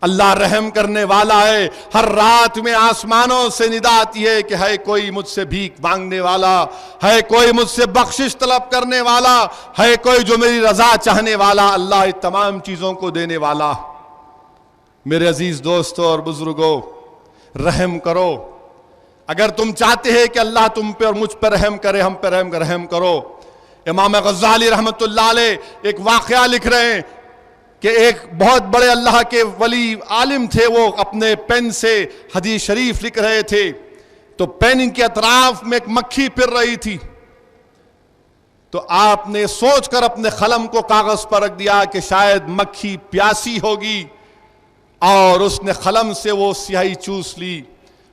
اللہ رحم کرنے والا ہے۔ ہر رات میں آسمانوں سے ندا آتی ہے کہ ہے کوئی مجھ سے بھیک مانگنے والا، ہے کوئی مجھ سے بخشش طلب کرنے والا، ہے کوئی جو میری رضا چاہنے والا۔ اللہ تمام چیزوں کو دینے والا۔ میرے عزیز دوستوں اور بزرگوں، رحم کرو۔ اگر تم چاہتے ہیں کہ اللہ تم پہ اور مجھ پہ رحم کرے، ہم پہ رحم کرو۔ امام غزالی رحمت اللہ علیہ ایک واقعہ لکھ رہے ہیں کہ ایک بہت بڑے اللہ کے ولی عالم تھے، وہ اپنے پین سے حدیث شریف لکھ رہے تھے تو پین کے اطراف میں ایک مکھی پھر رہی تھی، تو آپ نے سوچ کر اپنے قلم کو کاغذ پر رکھ دیا کہ شاید مکھی پیاسی ہوگی، اور اس نے قلم سے وہ سیاہی چوس لی۔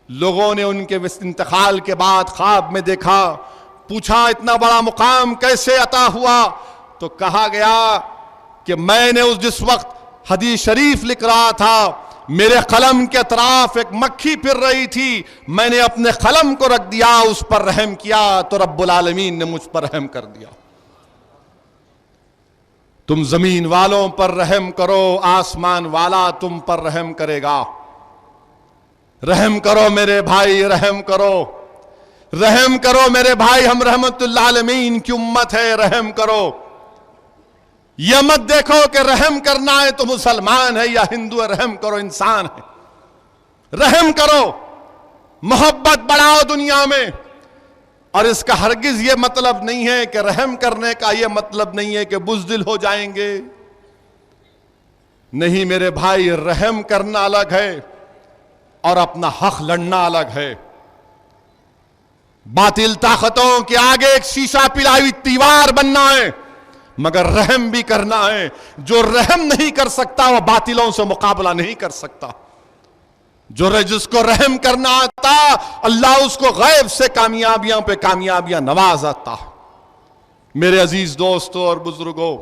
لوگوں نے ان کے انتقال کے بعد خواب میں دیکھا، پوچھا اتنا بڑا مقام کیسے عطا ہوا؟ تو کہا گیا کہ میں نے جس وقت حدیث شریف لکھ رہا تھا، میرے قلم کے اطراف ایک مکھی پھر رہی تھی، میں نے اپنے قلم کو رکھ دیا، اس پر رحم کیا تو رب العالمین نے مجھ پر رحم کر دیا۔ تم زمین والوں پر رحم کرو، آسمان والا تم پر رحم کرے گا۔ رحم کرو میرے بھائی، رحم کرو، رحم کرو میرے بھائی، ہم رحمت اللہ عالمین کی امت ہے، رحم کرو۔ یہ مت دیکھو کہ رحم کرنا ہے تو مسلمان ہے یا ہندو ہے، رحم کرو انسان ہے، رحم کرو، محبت بڑھاؤ دنیا میں۔ اور اس کا ہرگز یہ مطلب نہیں ہے کہ رحم کرنے کا یہ مطلب نہیں ہے کہ بزدل ہو جائیں گے، نہیں میرے بھائی، رحم کرنا الگ ہے اور اپنا حق لڑنا الگ ہے۔ باطل طاقتوں کے آگے ایک شیشہ پلائی ہوئی دیوار بننا ہے، مگر رحم بھی کرنا ہے۔ جو رحم نہیں کر سکتا وہ باطلوں سے مقابلہ نہیں کر سکتا۔ جس کو رحم کرنا آتا، اللہ اس کو غیب سے کامیابیاں پہ کامیابیاں نوازاتا۔ میرے عزیز دوستوں اور بزرگوں،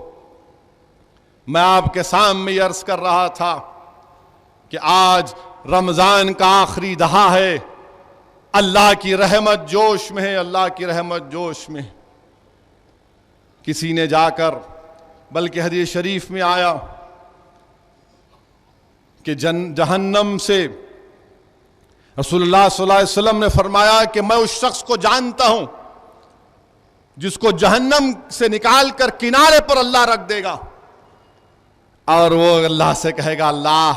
میں آپ کے سامنے یہ عرض کر رہا تھا کہ آج رمضان کا آخری دہا ہے، اللہ کی رحمت جوش میں ہے، اللہ کی رحمت جوش میں۔ کسی نے جا کر، بلکہ حدیث شریف میں آیا کہ جہنم سے رسول اللہ صلی اللہ علیہ وسلم نے فرمایا کہ میں اس شخص کو جانتا ہوں جس کو جہنم سے نکال کر کنارے پر اللہ رکھ دے گا، اور وہ اللہ سے کہے گا اللہ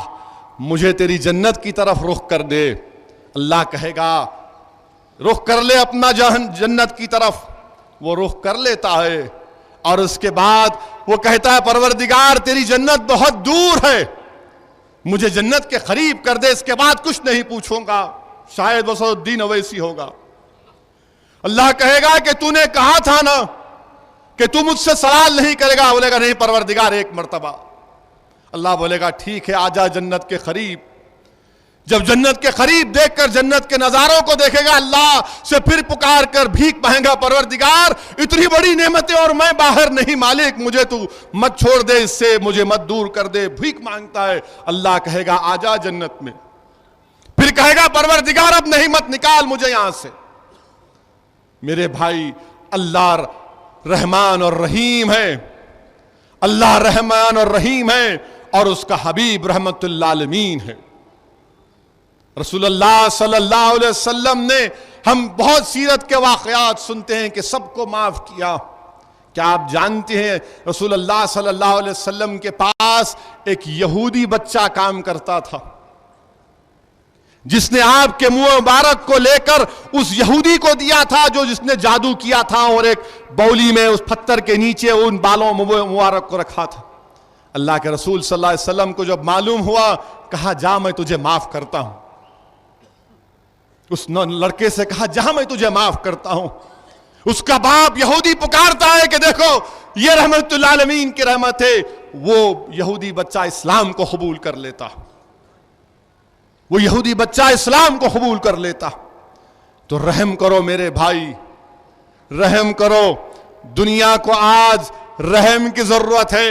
مجھے تیری جنت کی طرف رخ کر دے۔ اللہ کہے گا رخ کر لے اپنا جنت کی طرف، وہ رخ کر لیتا ہے، اور اس کے بعد وہ کہتا ہے پروردگار تیری جنت بہت دور ہے، مجھے جنت کے قریب کر دے، اس کے بعد کچھ نہیں پوچھوں گا، شاید وسط الدین اویسی ہوگا۔ اللہ کہے گا کہ تو نے کہا تھا نا کہ تو مجھ سے سوال نہیں کرے گا، بولے گا نہیں پروردگار ایک مرتبہ۔ اللہ بولے گا ٹھیک ہے آجا جنت کے قریب۔ جب جنت کے قریب دیکھ کر جنت کے نظاروں کو دیکھے گا، اللہ سے پھر پکار کر بھیک مانگے گا پروردگار اتنی بڑی نعمتیں اور میں باہر نہیں، مالک مجھے تو مت چھوڑ دے، اس سے مجھے مت دور کر دے، بھیک مانگتا ہے۔ اللہ کہے گا آجا جنت میں، پھر کہے گا پروردگار اب نہیں مت نکال مجھے یہاں سے۔ میرے بھائی اللہ رحمان اور رحیم ہے، اللہ رحمان اور رحیم ہے، اور اس کا حبیب رحمت اللہ عالمین ہے۔ رسول اللہ صلی اللہ علیہ وسلم نے، ہم بہت سیرت کے واقعات سنتے ہیں کہ سب کو معاف کیا۔ کیا آپ جانتے ہیں رسول اللہ صلی اللہ علیہ وسلم کے پاس ایک یہودی بچہ کام کرتا تھا، جس نے آپ کے منہ مبارک کو لے کر اس یہودی کو دیا تھا جس نے جادو کیا تھا، اور ایک بولی میں اس پتھر کے نیچے ان بالوں مبارک کو رکھا تھا۔ اللہ کے رسول صلی اللہ علیہ وسلم کو جب معلوم ہوا، کہا جا میں تجھے معاف کرتا ہوں۔ اس لڑکے سے کہا جہاں میں تجھے معاف کرتا ہوں۔ اس کا باپ یہودی پکارتا ہے کہ دیکھو یہ رحمت اللہ عالمین کی رحمت ہے، وہ یہودی بچہ اسلام کو قبول کر لیتا، وہ یہودی بچہ اسلام کو قبول کر لیتا۔ تو رحم کرو میرے بھائی، رحم کرو، دنیا کو آج رحم کی ضرورت ہے۔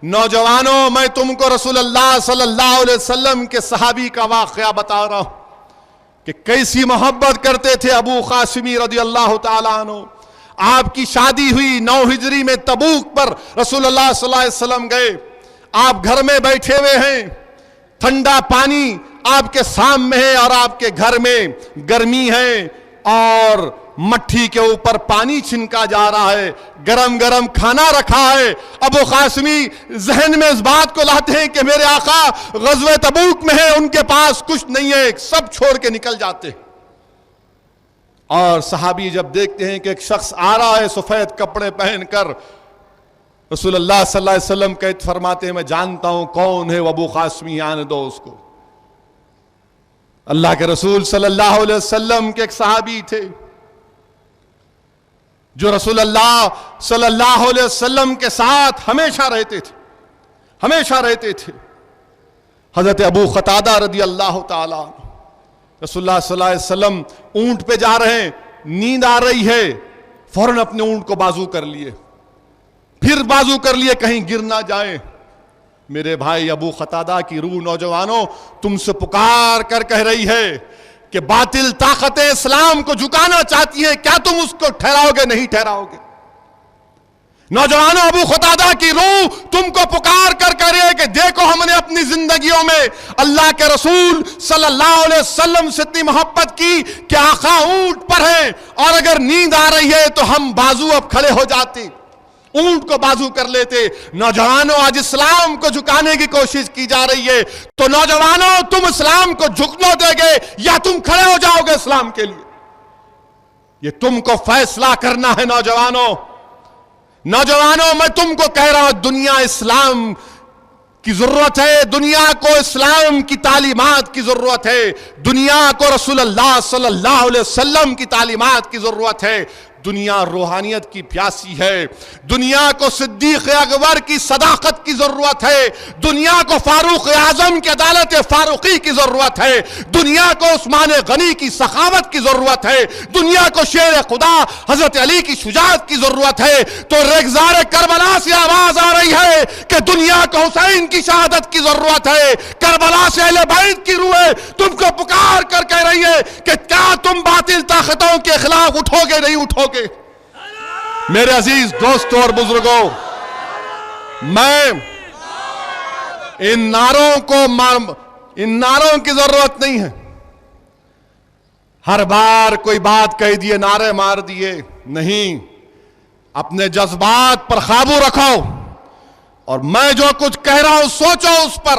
نوجوانوں، میں تم کو رسول اللہ صلی اللہ علیہ وسلم کے صحابی کا واقعہ بتا رہا ہوں کہ کیسی محبت کرتے تھے ابو قاسمی رضی اللہ تعالیٰ عنہ۔ آپ کی شادی ہوئی 9 ہجری میں تبوک پر رسول اللہ صلی اللہ علیہ وسلم گئے، آپ گھر میں بیٹھے ہوئے ہیں، ٹھنڈا پانی آپ کے سامنے ہے اور آپ کے گھر میں گرمی ہے اور مٹھی کے اوپر پانی چھنکا جا رہا ہے، گرم گرم کھانا رکھا ہے۔ ابو قاسمی ذہن میں اس بات کو لاتے ہیں کہ میرے آقا غزوہ تبوک میں ہے، ان کے پاس کچھ نہیں ہے، سب چھوڑ کے نکل جاتے ہیں۔ اور صحابی جب دیکھتے ہیں کہ ایک شخص آ رہا ہے سفید کپڑے پہن کر، رسول اللہ صلی اللہ علیہ وسلم کہتے فرماتے ہیں میں جانتا ہوں کون ہے وہ ابو قاسمی، آنے دو اس کو۔ اللہ کے رسول صلی اللہ علیہ وسلم کے ایک صحابی تھے جو رسول اللہ صلی اللہ علیہ وسلم کے ساتھ ہمیشہ رہتے تھے، ہمیشہ رہتے تھے، حضرت ابو قتادہ رضی اللہ تعالیٰ۔ رسول اللہ صلی اللہ علیہ وسلم اونٹ پہ جا رہے ہیں، نیند آ رہی ہے، فوراً اپنے اونٹ کو بازو کر لیے، پھر بازو کر لیے کہیں گر نہ جائیں۔ میرے بھائی ابو قتادہ کی روح نوجوانوں تم سے پکار کر کہہ رہی ہے کہ باطل طاقتیں اسلام کو جھکانا چاہتی ہیں، کیا تم اس کو ٹھہراؤ گے؟ نہیں ٹھہراؤ گے۔ نوجوانوں ابو قتادہ کی روح تم کو پکار کر کہہ رہی ہے کہ دیکھو ہم نے اپنی زندگیوں میں اللہ کے رسول صلی اللہ علیہ وسلم سے اتنی محبت کی کہ آقا اونٹ پر ہیں اور اگر نیند آ رہی ہے تو ہم بازو اب کھڑے ہو جاتے، اونٹ کو بازو کر لیتے۔ نوجوانوں آج اسلام کو جھکانے کی کوشش کی جا رہی ہے، تو نوجوانوں تم اسلام کو جھکنے دے گے یا تم کھڑے ہو جاؤ گے اسلام کے لیے؟ یہ تم کو فیصلہ کرنا ہے نوجوانوں۔ نوجوانوں میں تم کو کہہ رہا ہوں دنیا اسلام کی ضرورت ہے، دنیا کو اسلام کی تعلیمات کی ضرورت ہے، دنیا کو رسول اللہ صلی اللہ علیہ وسلم کی تعلیمات کی ضرورت ہے۔ دنیا روحانیت کی پیاسی ہے، دنیا کو صدیق اکبر کی صداقت کی ضرورت ہے، دنیا کو فاروق اعظم کی عدالت فاروقی کی ضرورت ہے، دنیا کو عثمان غنی کی سخاوت کی ضرورت ہے، دنیا کو شیر خدا حضرت علی کی شجاعت کی ضرورت ہے۔ تو ریگزار کربلا سے آواز آ رہی ہے کہ دنیا کو حسین کی شہادت کی ضرورت ہے، کربلا سے اہل بیت کی روح تم کو پکار کر کہہ رہی ہے کہ کیا تم باطل طاقتوں کے خلاف اٹھو گے؟ نہیں اٹھو گے؟ میرے عزیز دوستوں اور بزرگوں، میں ان نعروں کی ضرورت نہیں ہے، ہر بار کوئی بات کہہ دیے نعرے مار دیے، نہیں، اپنے جذبات پر قابو رکھو اور میں جو کچھ کہہ رہا ہوں سوچو اس پر،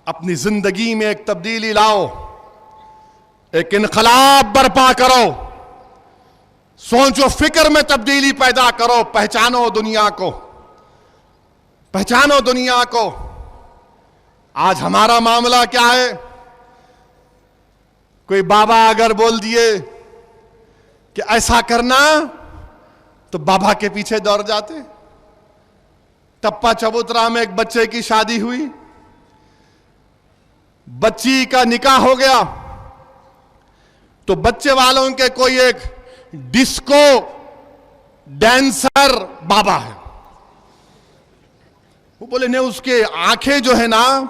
اپنی زندگی میں ایک تبدیلی لاؤ، ایک انقلاب برپا کرو، سوچ و فکر میں تبدیلی پیدا کرو، پہچانو دنیا کو، پہچانو دنیا کو۔ آج ہمارا معاملہ کیا ہے؟ کوئی بابا اگر بول دیے کہ ایسا کرنا تو بابا کے پیچھے دوڑ جاتے۔ ٹپا چبوترا میں ایک بچے کی شادی ہوئی، بچی کا نکاح ہو گیا تو بچے والوں کے کوئی ایک ڈسکو ڈینسر بابا ہے، وہ بولے نہیں اس کے آنکھیں جو ہے نا،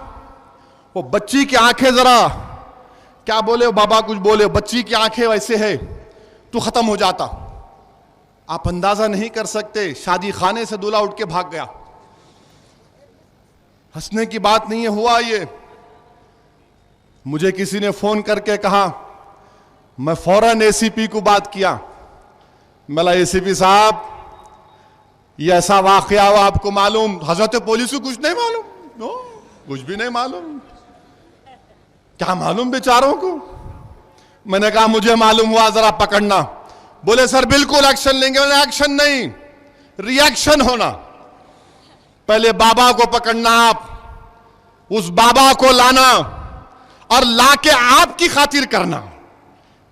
وہ بچی کی آنکھیں ذرا کیا بولے بابا کچھ بولے، بچی کی آنکھیں ویسے ہے تو ختم ہو جاتا۔ آپ اندازہ نہیں کر سکتے، شادی خانے سے دولہا اٹھ کے بھاگ گیا۔ ہنسنے کی بات نہیں ہے، ہوا یہ۔ مجھے کسی نے فون کر کے کہا، میں فوراً اے سی پی کو بات کیا، ملا اے سی پی صاحب یہ ایسا واقعہ ہوا، آپ کو معلوم؟ حضرت پولیس کو کچھ نہیں معلوم، کچھ بھی نہیں معلوم، کیا معلوم بیچاروں کو؟ میں نے کہا مجھے معلوم ہوا، ذرا پکڑنا۔ بولے سر بالکل ایکشن لیں گے۔ میں نے ایکشن نہیں، ری ایکشن ہونا۔ پہلے بابا کو پکڑنا، آپ اس بابا کو لانا اور لا کے آپ کی خاطر کرنا۔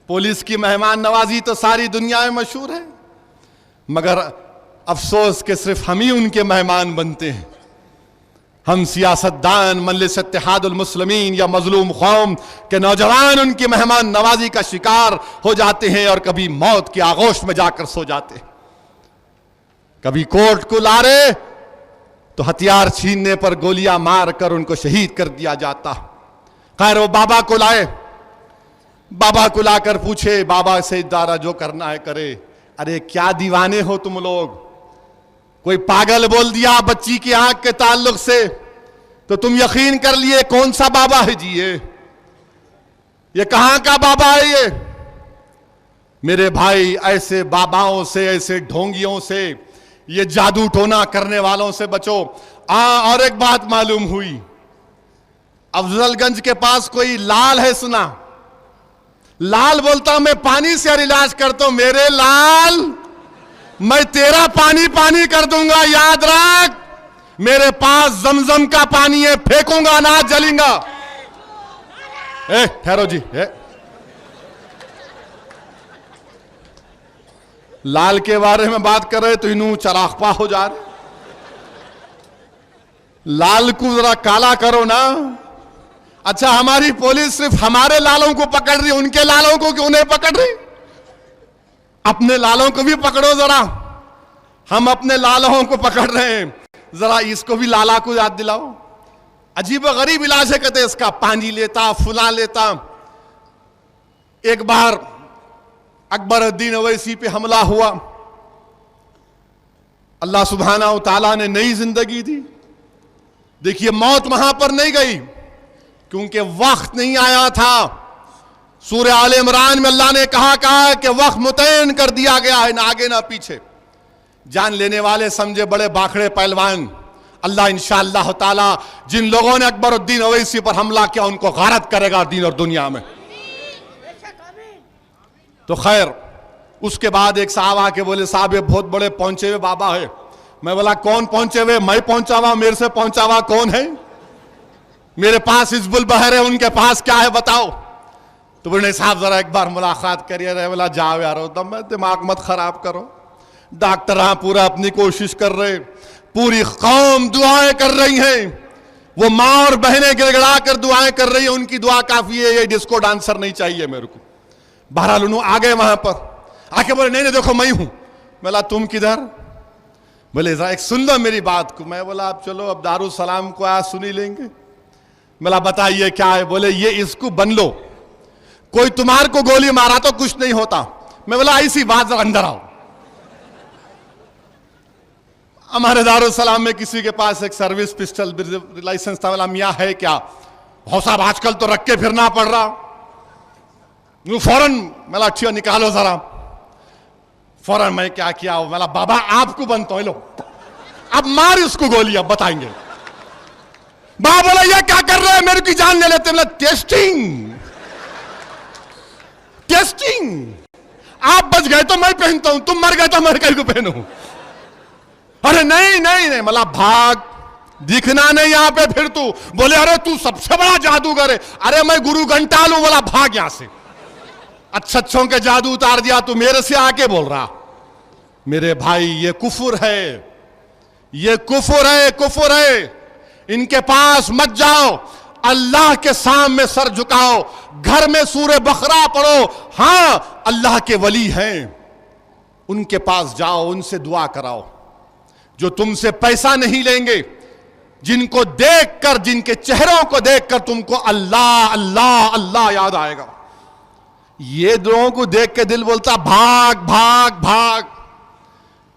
پولیس کی مہمان نوازی تو ساری دنیا میں مشہور ہے، مگر افسوس کہ صرف ہم ہی ان کے مہمان بنتے ہیں۔ ہم سیاستدان، مجلس اتحاد المسلمین یا مظلوم قوم کے نوجوان ان کی مہمان نوازی کا شکار ہو جاتے ہیں اور کبھی موت کی آغوش میں جا کر سو جاتے ہیں۔ کبھی کورٹ کو لا رہے تو ہتھیار چھیننے پر گولیاں مار کر ان کو شہید کر دیا جاتا۔ خیر وہ بابا کو لائے، بابا کو لا کر پوچھے، بابا سے ادارہ جو کرنا ہے کرے۔ ارے کیا دیوانے ہو تم لوگ، کوئی پاگل بول دیا بچی کی آنکھ کے تعلق سے تو تم یقین کر لیے کون سا بابا ہے جی یہ کہاں کا بابا ہے یہ؟ میرے بھائی ایسے باباؤں سے، ایسے ڈھونگیوں سے، یہ جادو ٹونا کرنے والوں سے بچو۔ اور ایک بات معلوم ہوئی، افضل گنج کے پاس کوئی لال ہے، سنا؟ لال بولتا ہوں میں پانی سے علاج کرتا ہوں، میرے لال میں تیرا پانی پانی کر دوں گا. یاد رکھ میرے پاس زمزم کا پانی ہے, پھینکوں گا نہ جلیں گا. ٹھہرو جی. لال کے بارے میں بات کر رہے تو انہوں چراغ پا ہو جا رہے. لال کو ذرا کالا کرو نا. اچھا ہماری پولیس صرف ہمارے لالوں کو پکڑ رہی, ان کے لالوں کو کیوں نہیں پکڑ رہی؟ اپنے لالوں کو بھی پکڑو ذرا. ہم اپنے لالوں کو پکڑ رہے ہیں, ذرا اس کو بھی لالا کو یاد دلاؤ. عجیب و غریب علاج ہے, کہتے اس کا پانی لیتا فلاں لیتا. ایک بار اکبر الدین اویسی پہ حملہ ہوا, اللہ سبحانہ و تعالیٰ نے نئی زندگی دی. دیکھیے موت وہاں پر نہیں گئی کیونکہ وقت نہیں آیا تھا. سورہ آل عمران میں اللہ نے کہا کہ وقت متعین کر دیا گیا ہے, نہ آگے نہ پیچھے. جان لینے والے سمجھے بڑے باکھڑے پہلوان, اللہ انشاءاللہ تعالی جن لوگوں نے اکبر الدین اویسی پر حملہ کیا ان کو غارت کرے گا دین اور دنیا میں. تو خیر اس کے بعد ایک صاحب آ کے بولے صاحب یہ بہت بڑے پہنچے ہوئے بابا ہے. میں بولا کون پہنچے ہوئے؟ میں پہنچا ہوا, میرے سے پہنچا ہوا کون ہے؟ میرے پاس حزب البحر ہے, ان کے پاس کیا ہے بتاؤ. تو بولے صاحب ذرا ایک بار ملاقات کریے. رہے بولا جاؤ یار, دماغ مت خراب کرو. ڈاکٹر ہاں پورا اپنی کوشش کر رہے, پوری قوم دعائیں کر رہی ہیں, وہ ماں اور بہنیں گڑ گڑا کر دعائیں کر رہی ہیں, ان کی دعا کافی ہے, یہ ڈسکو ڈانسر نہیں چاہیے میرے کو. بہرحال انہوں آ گئے وہاں پر, آ کے بولے نہیں نہیں دیکھو میں ہوں. بولا تم کدھر؟ بولے ذرا ایک سن لو میری بات کو. میں بولا اب چلو اب دارالسلام کو آیا سنی لیں گے. بولا بتائیے کیا ہے؟ بولے یہ اس کو بن لو, کوئی تمہارے کو گولی مارا تو کچھ نہیں ہوتا. میں بولا ایسی بات, ذرا اندر آؤ. ہمارے دارالسلام میں کسی کے پاس ایک سروس پسٹل لائسنس تھا. بولا میاں ہے کیا؟ صاحب آج کل تو رکھ کے پھرنا پڑ رہا. فوراً میں اچھی نکالو ذرا. فوراً میں کیا کیا؟ میں بابا آپ کو بنتا ہوں, لو اب مار اس کو گولی, اب بتائیں گے. بابا بولا یہ کیا کر رہے ہیں, میرے کی جان لے لیتے. بولا ٹیسٹنگ ٹیسٹنگ. آپ بچ گئے تو میں پہنتا ہوں, تم مر گئے تو میں کہیں کو پہنوں. ارے نہیں نہیں نہیں. ملا بھاگ, دکھنا نہیں یہاں پہ پھر تو. بولے ارے تو سب سے بڑا جادوگر ہے. ارے میں گرو گھنٹال ہوں. بولا بھاگ یہاں سے. اچھوں کے جادو اتار دیا, تو میرے سے آ کے بول رہا. میرے بھائی یہ کفر ہے, یہ کفر ہے, کفر ہے. ان کے پاس مت جاؤ, اللہ کے سامنے سر جھکاؤ, گھر میں سورہ بقرہ پڑھو. ہاں اللہ کے ولی ہیں, ان کے پاس جاؤ, ان سے دعا کراؤ, جو تم سے پیسہ نہیں لیں گے, جن کو دیکھ کر, جن کے چہروں کو دیکھ کر تم کو اللہ اللہ اللہ یاد آئے گا. یہ لوگوں کو دیکھ کے دل بولتا بھاگ بھاگ بھاگ.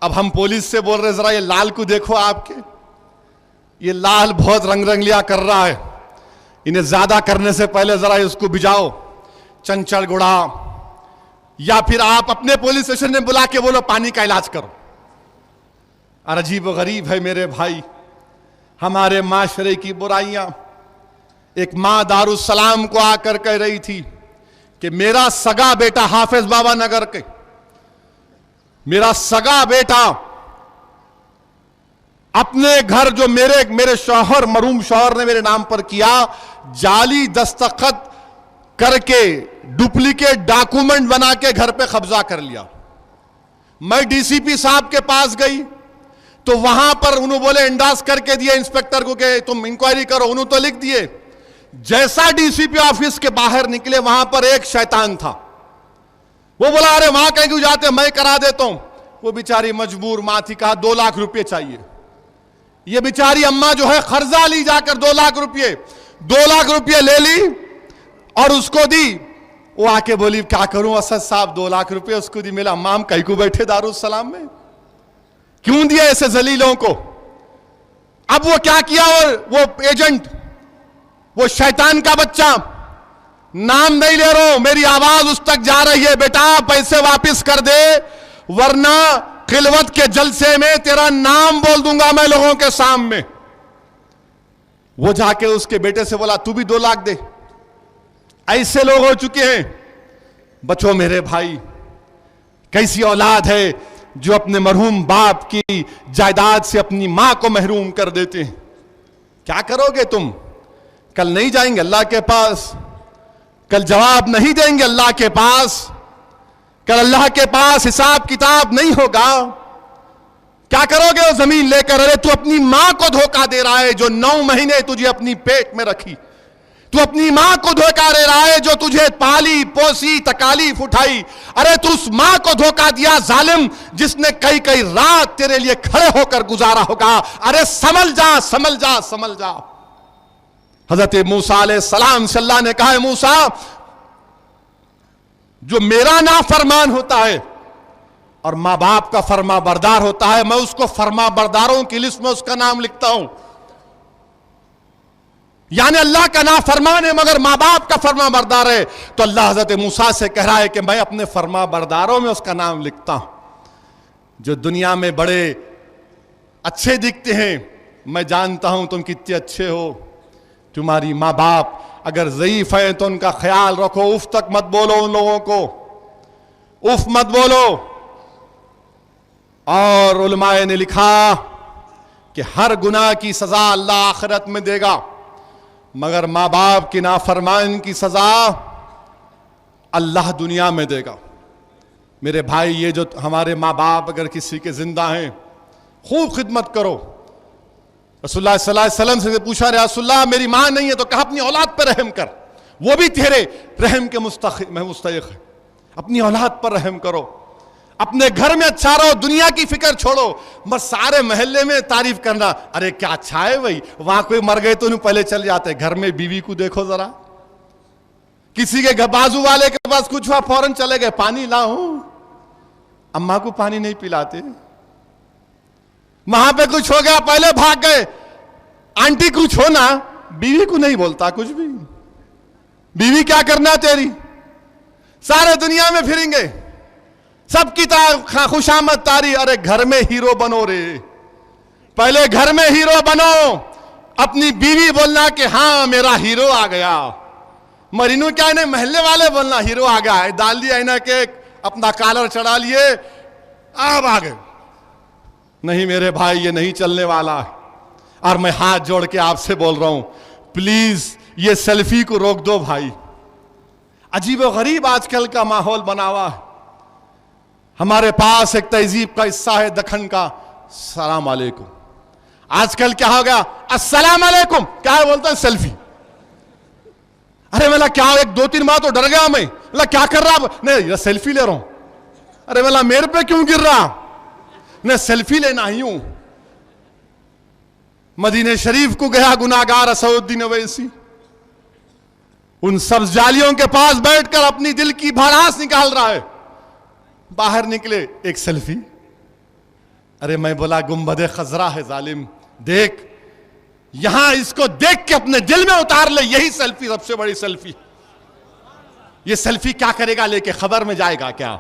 اب ہم پولیس سے بول رہے ذرا یہ لال کو دیکھو آپ کے, یہ لال بہت رنگ رنگلیا کر رہا ہے, انہیں زیادہ کرنے سے پہلے ذرا اس کو بجاؤ. چنچل گڑا یا پھر آپ اپنے پولیس اسٹیشن میں بلا کے بولو پانی کا علاج کرو. اور عجیب و غریب ہے میرے بھائی ہمارے معاشرے کی برائیاں. ایک ماں دارالسلام کو آ کر کہہ رہی تھی کہ میرا سگا بیٹا حافظ بابا نگر کے, میرا سگا بیٹا اپنے گھر جو میرے شوہر مرحوم شوہر نے میرے نام پر کیا, جعلی دستخط کر کے ڈپلیکیٹ ڈاکومنٹ بنا کے گھر پہ قبضہ کر لیا. میں ڈی سی پی صاحب کے پاس گئی تو وہاں پر انہوں بولے انڈاس کر کے دیے انسپیکٹر کو کہ تم انکوائری کرو. انہوں تو لکھ دیے. جیسا ڈی سی پی آفس کے باہر نکلے وہاں پر ایک شیطان تھا. وہ بولا ارے وہاں کہیں کیوں جاتے, میں کرا دیتا ہوں. وہ بیچاری مجبور ماں تھی, کہا 2 لاکھ روپے چاہیے. یہ بیچاری اماں جو ہے قرضہ لی جا کر 2 لاکھ روپے, 2 لاکھ روپے لے لی اور اس کو دی. وہ آ کے بولی کیا کروں اسد صاحب, 2 لاکھ روپے اس کو دی. میرا امام کہیں کو بیٹھے دارالسلام میں, کیوں دیا ایسے ذلیلوں کو؟ اب وہ کیا کیا, وہ ایجنٹ, وہ شیطان کا بچہ, نام نہیں لے رہا ہوں, میری آواز اس تک جا رہی ہے, بیٹا پیسے واپس کر دے ورنہ خلوت کے جلسے میں تیرا نام بول دوں گا میں لوگوں کے سامنے. وہ جا کے اس کے بیٹے سے بولا تو بھی 2 لاکھ دے. ایسے لوگ ہو چکے ہیں. بچو میرے بھائی, کیسی اولاد ہے, جو اپنے مرحوم باپ کی جائیداد سے اپنی ماں کو محروم کر دیتے ہیں. کیا کرو گے تم؟ کل نہیں جائیں گے اللہ کے پاس، کل جواب نہیں دیں گے اللہ کے پاس، کل اللہ کے پاس حساب کتاب نہیں ہوگا. کیا کرو گے وہ زمین لے کر؟ ارے تو اپنی ماں کو دھوکہ دے رہا ہے جو 9 مہینے تجھے اپنی پیٹ میں رکھی. تو اپنی ماں کو دھوکہ دے رہا ہے جو تجھے پالی پوسی تکالیف اٹھائی. ارے تو اس ماں کو دھوکہ دیا ظالم جس نے کئی رات تیرے لیے کھڑے ہو کر گزارا ہوگا. ارے سنبھل جا سنبھل جا سنبھل جا. حضرت موسیٰ علیہ السلام سے اللہ نے کہا ہے موسیٰ جو میرا نافرمان ہوتا ہے اور ماں باپ کا فرما بردار ہوتا ہے میں اس کو فرما برداروں کی لسٹ میں اس کا نام لکھتا ہوں. یعنی اللہ کا نافرمان ہے مگر ماں باپ کا فرما بردار ہے. تو اللہ حضرت موسیٰ سے کہہ رہا ہے کہ میں اپنے فرما برداروں میں اس کا نام لکھتا ہوں. جو دنیا میں بڑے اچھے دکھتے ہیں میں جانتا ہوں تم کتنے اچھے ہو. تمہاری ماں باپ اگر ضعیف ہیں تو ان کا خیال رکھو. اف تک مت بولو ان لوگوں کو، اف مت بولو. اور علماء نے لکھا کہ ہر گناہ کی سزا اللہ آخرت میں دے گا مگر ماں باپ کی نافرمان کی سزا اللہ دنیا میں دے گا. میرے بھائی یہ جو ہمارے ماں باپ اگر کسی کے زندہ ہیں خوب خدمت کرو. رسول اللہ صلی اللہ علیہ وسلم سے پوچھا رسول اللہ میری ماں نہیں ہے تو کہا اپنی اولاد پر رحم کر، وہ بھی تیرے رحم کے مستحق ہے. اپنی اولاد پر رحم کرو، اپنے گھر میں اچھا رہو، دنیا کی فکر چھوڑو. بس سارے محلے میں تعریف کرنا ارے کیا اچھا ہے بھائی، وہاں کوئی مر گئے تو انہوں پہلے چل جاتے. گھر میں بیوی کو دیکھو ذرا، کسی کے بازو والے کے پاس کچھ ہوا فوراً چلے گئے پانی لاؤ. اماں کو پانی نہیں پلاتے. وہاں پہ کچھ ہو گیا پہلے بھاگ گئے. آنٹی کچھ ہونا بیوی کو نہیں بولتا کچھ بھی. بیوی کیا کرنا تیری، سارے دنیا میں پھریں گے سب کی خوش آمد تاری. ارے گھر میں ہیرو بنو رے، پہلے گھر میں ہیرو بنو. اپنی بیوی بولنا کہ ہاں میرا ہیرو آ گیا. مرینو کیا نہیں محلے والے بولنا ہیرو آ گیا ہے، ڈال دیا اینا کیک اپنا کالر چڑھا لیے اب آ گئے. نہیں میرے بھائی یہ نہیں چلنے والا. اور میں ہاتھ جوڑ کے آپ سے بول رہا ہوں پلیز یہ سیلفی کو روک دو بھائی. عجیب و غریب آج کل کا ماحول بنا ہوا ہے. ہمارے پاس ایک تہذیب کا حصہ ہے دکن کا السلام علیکم. آج کل کیا ہو گیا السلام علیکم کیا بولتا ہے سیلفی. ارے میلا کیا ایک 2-3 بار تو ڈر گیا میں، کیا کر رہا نہیں یہ سیلفی لے رہا ہوں. ارے میلا میرے پہ کیوں گر رہا، میں سیلفی لینا ہی ہوں. مدینہ شریف کو گیا گناہگار اسد الدین اویسی، ان سبز جالیوں کے پاس بیٹھ کر اپنی دل کی بھڑاس نکال رہا ہے. باہر نکلے ایک سیلفی. ارے میں بولا گنبد خضرا ہے ظالم، دیکھ یہاں اس کو دیکھ کے اپنے دل میں اتار لے. یہی سیلفی سب سے بڑی سیلفی. یہ سیلفی کیا کرے گا لے کے خبر میں جائے گا کیا.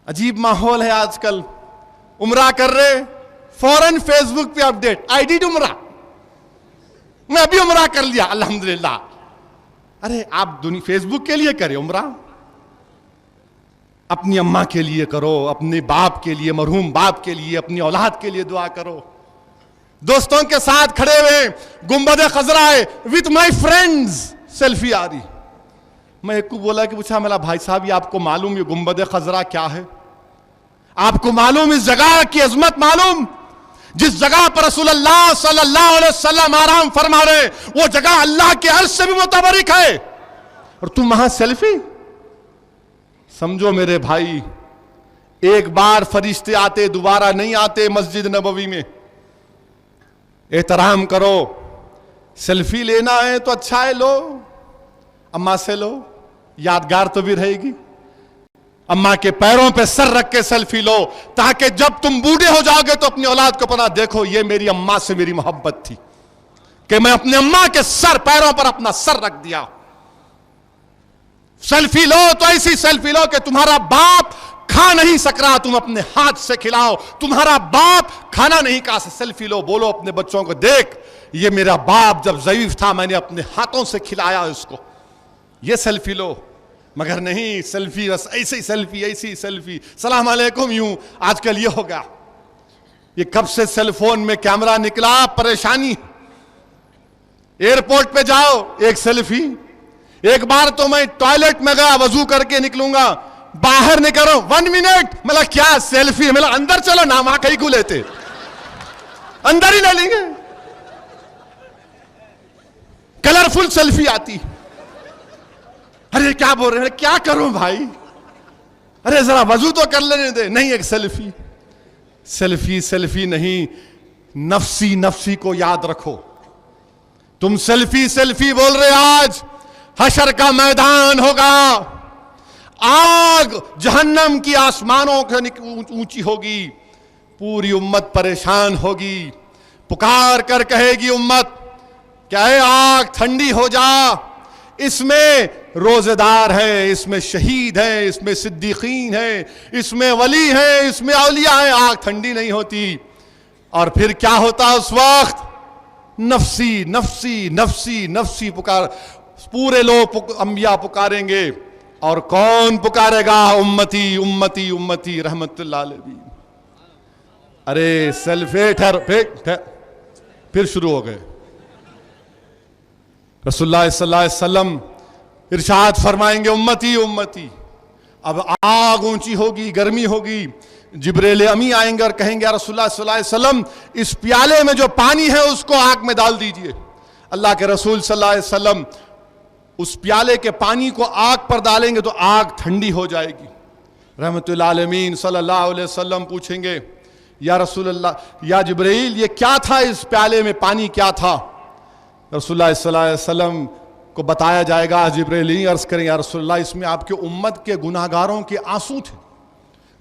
عجیب ماحول ہے آج کل. عمرہ کر رہے فوراً فیس بک پہ اپڈیٹ آئی ڈیڈ عمرہ، میں ابھی عمرہ کر لیا الحمدللہ. ارے آپ فیس بک کے لیے کرے عمرہ، اپنی اماں کے لیے کرو، اپنے باپ کے لیے، مرحوم باپ کے لیے، اپنی اولاد کے لیے دعا کرو. دوستوں کے ساتھ کھڑے ہوئے گنبد خضرا ہے وتھ مائی فرینڈز سیلفی آ رہی. میں ایک کو بولا کہ پوچھا میرا بھائی صاحب یہ آپ کو معلوم یہ گنبد خضرا کیا ہے؟ آپ کو معلوم اس جگہ کی عظمت معلوم؟ جس جگہ پر رسول اللہ صلی اللہ علیہ وسلم آرام فرما رہے وہ جگہ اللہ کے عرش سے بھی متبرک ہے اور تم وہاں سیلفی. سمجھو میرے بھائی ایک بار فرشتے آتے دوبارہ نہیں آتے. مسجد نبوی میں احترام کرو. سیلفی لینا ہے تو اچھا ہے لو، اماں سے لو، یادگار تو بھی رہے گی. اماں کے پیروں پہ سر رکھ کے سیلفی لو تاکہ جب تم بوڑھے ہو جاؤ گے تو اپنی اولاد کو پتا دیکھو یہ میری اماں سے میری محبت تھی کہ میں اپنے اماں کے سر پیروں پر اپنا سر رکھ دیا. سیلفی لو تو ایسی سیلفی لو کہ تمہارا باپ کھا نہیں سک رہا تم اپنے ہاتھ سے کھلاؤ، تمہارا باپ کھانا نہیں کھا سکتا سیلفی لو. بولو اپنے بچوں کو دیکھ یہ میرا باپ جب ضعیف تھا میں نے اپنے ہاتھوں سے کھلایا اس کو. یہ سیلفی لو. مگر نہیں، سیلفی بس ایسی سیلفی، ایسی سیلفی، سلام علیکم یوں. آج کل یہ ہو گیا. یہ کب سے سیل فون میں کیمرہ نکلا پریشانی. ایئرپورٹ پہ جاؤ ایک سیلفی. ایک بار تو میں ٹوائلٹ میں گیا وضو کر کے نکلوں گا، باہر نکلو 1 منٹ، مطلب کیا سیلفی، مطلب اندر چلو نا، وہاں کہیں کو لیتے، اندر ہی لے لیں گے. کلرفل سیلفی آتی. ارے کیا بول رہے ہیں، کیا کروں بھائی، ارے ذرا وضو تو کر لینے دے. نہیں، ایک سیلفی. سیلفی سیلفی نہیں، نفسی نفسی کو یاد رکھو. تم سیلفی سیلفی بول رہے، آج حشر کا میدان ہوگا، آگ جہنم کی آسمانوں کے اونچی ہوگی، پوری امت پریشان ہوگی، پکار کر کہے گی امت کیا ہے، آگ ٹھنڈی ہو جا. اس میں روزے دار ہے، اس میں شہید ہے، اس میں صدیقین ہے، اس میں ولی ہے، اس میں اولیاء ہے. آگ ٹھنڈی نہیں ہوتی. اور پھر کیا ہوتا اس وقت؟ نفسی نفسی نفسی نفسی پکار. پورے لوگ انبیاء پکاریں گے، اور کون پکارے گا؟ امتی امتی امتی رحمت اللہ علیہ. ارے سیلفی پھر شروع ہو گئے. رسول اللہ صلی اللہ علیہ وسلم ارشاد فرمائیں گے امتی امتی. اب آگ اونچی ہوگی، گرمی ہوگی. جبریل امی آئیں گے اور کہیں گے یا رسول اللہ صلی اللہ علیہ وسلم، اس پیالے میں جو پانی ہے اس کو آگ میں ڈال دیجئے. اللہ کے رسول صلی اللہ علیہ وسلم اس پیالے کے پانی کو آگ پر ڈالیں گے تو آگ ٹھنڈی ہو جائے گی. رحمت اللہ عالمین صلی اللہ علیہ وسلم پوچھیں گے یا رسول اللہ، یا جبرائیل، یہ کیا تھا اس پیالے میں، پانی کیا تھا؟ رسول اللہ صلی اللہ علیہ وسلم کو بتایا جائے گا. جبرائیل عرض کریں یا رسول اللہ، اس میں آپ کے امت کے گناہگاروں کے آنسو تھے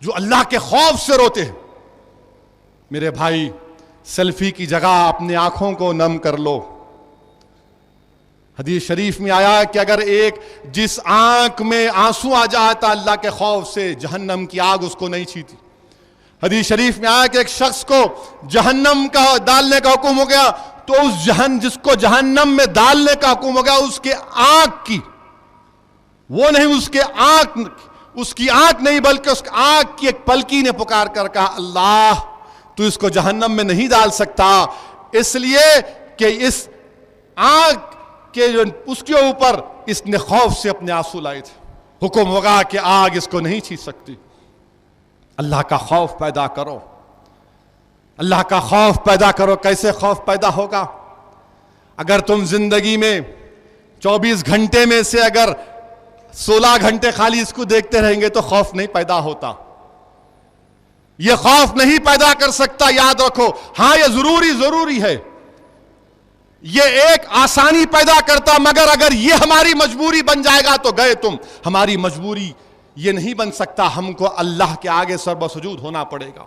جو اللہ کے خوف سے روتے ہیں. میرے بھائی، سیلفی کی جگہ اپنے آنکھوں کو نم کر لو. حدیث شریف میں آیا کہ اگر جس آنکھ میں آنسو آ جاتا اللہ کے خوف سے، جہنم کی آگ اس کو نہیں چھیتی. حدیث شریف میں آیا کہ ایک شخص کو جہنم کا ڈالنے کا حکم ہو گیا تو جس کو جہنم میں ڈالنے کا حکم ہو گیا اس کے آنکھ کی، وہ نہیں، اس کی آنکھ نہیں بلکہ اس آنکھ کی ایک پلکی نے پکار کر کہا اللہ تو اس کو جہنم میں نہیں ڈال سکتا، اس لیے کہ اس آنکھ کہ اس کے اوپر اس نے خوف سے اپنے آنسو لائے تھے. حکم ہوگا کہ آگ اس کو نہیں چھین سکتی. اللہ کا خوف پیدا کرو، اللہ کا خوف پیدا کرو. کیسے خوف پیدا ہوگا؟ اگر تم زندگی میں 24 گھنٹے میں سے اگر 16 گھنٹے خالی اس کو دیکھتے رہیں گے تو خوف نہیں پیدا ہوتا. یہ خوف نہیں پیدا کر سکتا، یاد رکھو. ہاں یہ ضروری ہے، یہ ایک آسانی پیدا کرتا، مگر اگر یہ ہماری مجبوری بن جائے گا تو گئے تم. ہماری مجبوری یہ نہیں بن سکتا. ہم کو اللہ کے آگے سر بسجود ہونا پڑے گا،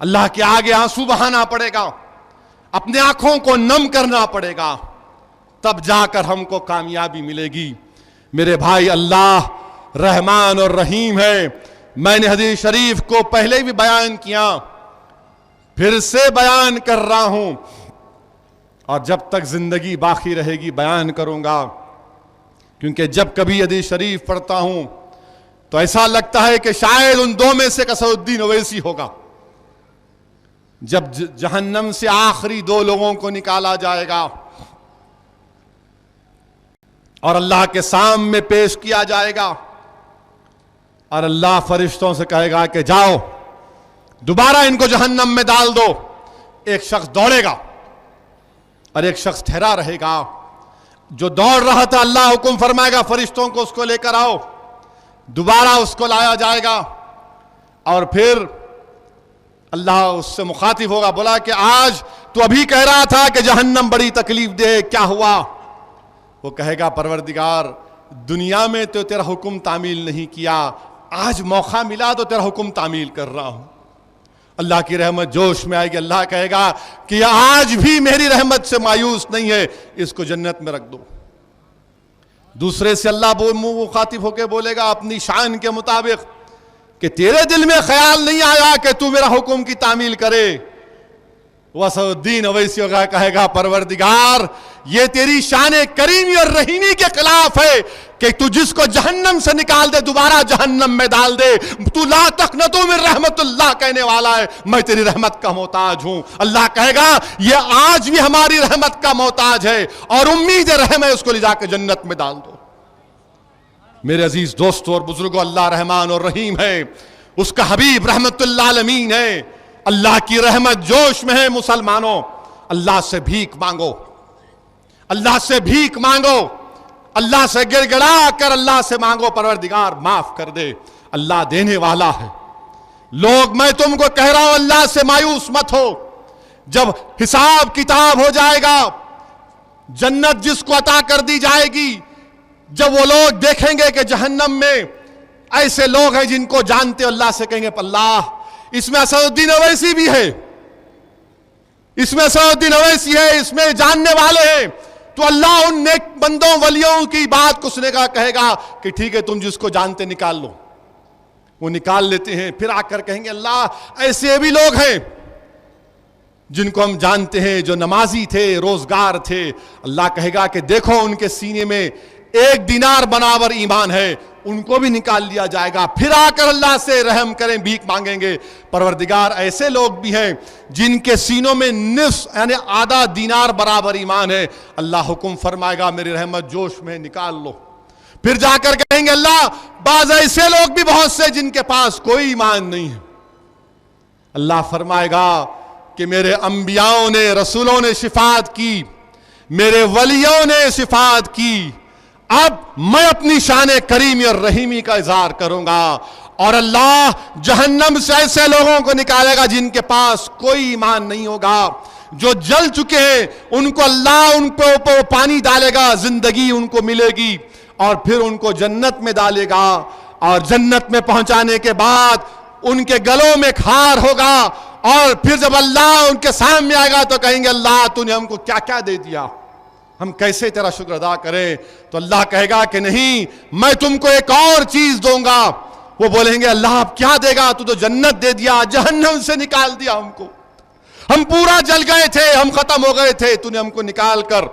اللہ کے آگے آنسو بہانا پڑے گا، اپنے آنکھوں کو نم کرنا پڑے گا، تب جا کر ہم کو کامیابی ملے گی. میرے بھائی، اللہ رحمان اور رحیم ہے. میں نے حدیث شریف کو پہلے بھی بیان کیا، پھر سے بیان کر رہا ہوں، اور جب تک زندگی باقی رہے گی بیان کروں گا. کیونکہ جب کبھی حدیث شریف پڑھتا ہوں تو ایسا لگتا ہے کہ شاید ان دو میں سے قصر الدین اویسی ہوگا. جب جہنم سے آخری 2 لوگوں کو نکالا جائے گا اور اللہ کے سامنے پیش کیا جائے گا، اور اللہ فرشتوں سے کہے گا کہ جاؤ دوبارہ ان کو جہنم میں ڈال دو. ایک شخص دوڑے گا اور ایک شخص ٹھہرا رہے گا. جو دوڑ رہا تھا اللہ حکم فرمائے گا فرشتوں کو اس کو لے کر آؤ. دوبارہ اس کو لایا جائے گا اور پھر اللہ اس سے مخاطب ہوگا، بولا کہ آج تو ابھی کہہ رہا تھا کہ جہنم بڑی تکلیف دے، کیا ہوا؟ وہ کہے گا پروردگار دنیا میں تو تیرا حکم تعمیل نہیں کیا، آج موقع ملا تو تیرا حکم تعمیل کر رہا ہوں. اللہ کی رحمت جوش میں آئے گی. اللہ کہے گا کہ آج بھی میری رحمت سے مایوس نہیں ہے، اس کو جنت میں رکھ دو. دوسرے سے اللہ مخاطب ہو کے بولے گا اپنی شان کے مطابق کہ تیرے دل میں خیال نہیں آیا کہ تو میرا حکم کی تعمیل کرے. وصف الدین اویسی ہوگا، کہے گا پروردگار یہ تیری شان کریمی اور رحیمی کے خلاف ہے کہ تو جس کو جہنم سے نکال دے دوبارہ جہنم میں ڈال دے. تو لا تقنطوا من رحمت اللہ کہنے والا ہے, میں تیری رحمت کا محتاج ہوں. اللہ کہے گا یہ آج بھی ہماری رحمت کا محتاج ہے اور امید رحم ہے, اس کو لے جا کے جنت میں ڈال دو. میرے عزیز دوستوں اور بزرگوں, اللہ رحمان اور رحیم ہے, اس کا حبیب رحمت اللہ عالمین ہے. اللہ کی رحمت جوش میں ہے. مسلمانوں, اللہ سے بھیک مانگو, اللہ سے بھیک مانگو, اللہ سے گڑ گڑا کر اللہ سے مانگو, پروردگار معاف کر دے. اللہ دینے والا ہے. لوگ, میں تم کو کہہ رہا ہوں, اللہ سے مایوس مت ہو. جب حساب کتاب ہو جائے گا, جنت جس کو عطا کر دی جائے گی, جب وہ لوگ دیکھیں گے کہ جہنم میں ایسے لوگ ہیں جن کو جانتے, اللہ سے کہیں گے اللہ اس میں اسد الدین اویسی بھی ہے, اس میں اسد الدین اویسی ہے, اس میں جاننے والے ہیں. تو اللہ ان نیک بندوں ولیوں کی بات کو سنے گا, کہے گا کہ ٹھیک ہے تم جس کو جانتے نکال لو. وہ نکال لیتے ہیں, پھر آ کر کہیں گے اللہ ایسے بھی لوگ ہیں جن کو ہم جانتے ہیں جو نمازی تھے, روزگار تھے. اللہ کہے گا کہ دیکھو ان کے سینے میں 1 دینار برابر ایمان ہے, ان کو بھی نکال لیا جائے گا. پھر آ کر اللہ سے رحم کریں, بھیک مانگیں گے, پروردگار ایسے لوگ بھی ہیں جن کے سینوں میں نصف یعنی آدھا دینار برابر ایمان ہے. اللہ حکم فرمائے گا میری رحمت جوش میں نکال لو. پھر جا کر کہیں گے اللہ بعض ایسے لوگ بھی بہت سے جن کے پاس کوئی ایمان نہیں ہے. اللہ فرمائے گا کہ میرے انبیاؤں نے, رسولوں نے شفاعت کی, میرے ولیوں نے شفاعت کی, اب میں اپنی شان کریمی اور رحیمی کا اظہار کروں گا. اور اللہ جہنم سے ایسے لوگوں کو نکالے گا جن کے پاس کوئی ایمان نہیں ہوگا, جو جل چکے ہیں ان کو اللہ ان پہ اوپر پانی ڈالے گا, زندگی ان کو ملے گی, اور پھر ان کو جنت میں ڈالے گا. اور جنت میں پہنچانے کے بعد ان کے گلوں میں کھار ہوگا, اور پھر جب اللہ ان کے سامنے آئے گا تو کہیں گے اللہ تو نے ہم کو کیا کیا دے دیا, ہم کیسے تیرا شکر ادا کریں. تو اللہ کہے گا کہ نہیں, میں تم کو ایک اور چیز دوں گا. وہ بولیں گے اللہ آپ کیا دے گا, تو جنت دے دیا, جہنم سے نکال دیا ہم کو, ہم پورا جل گئے تھے, ہم ختم ہو گئے تھے, تو نے ہم کو نکال کر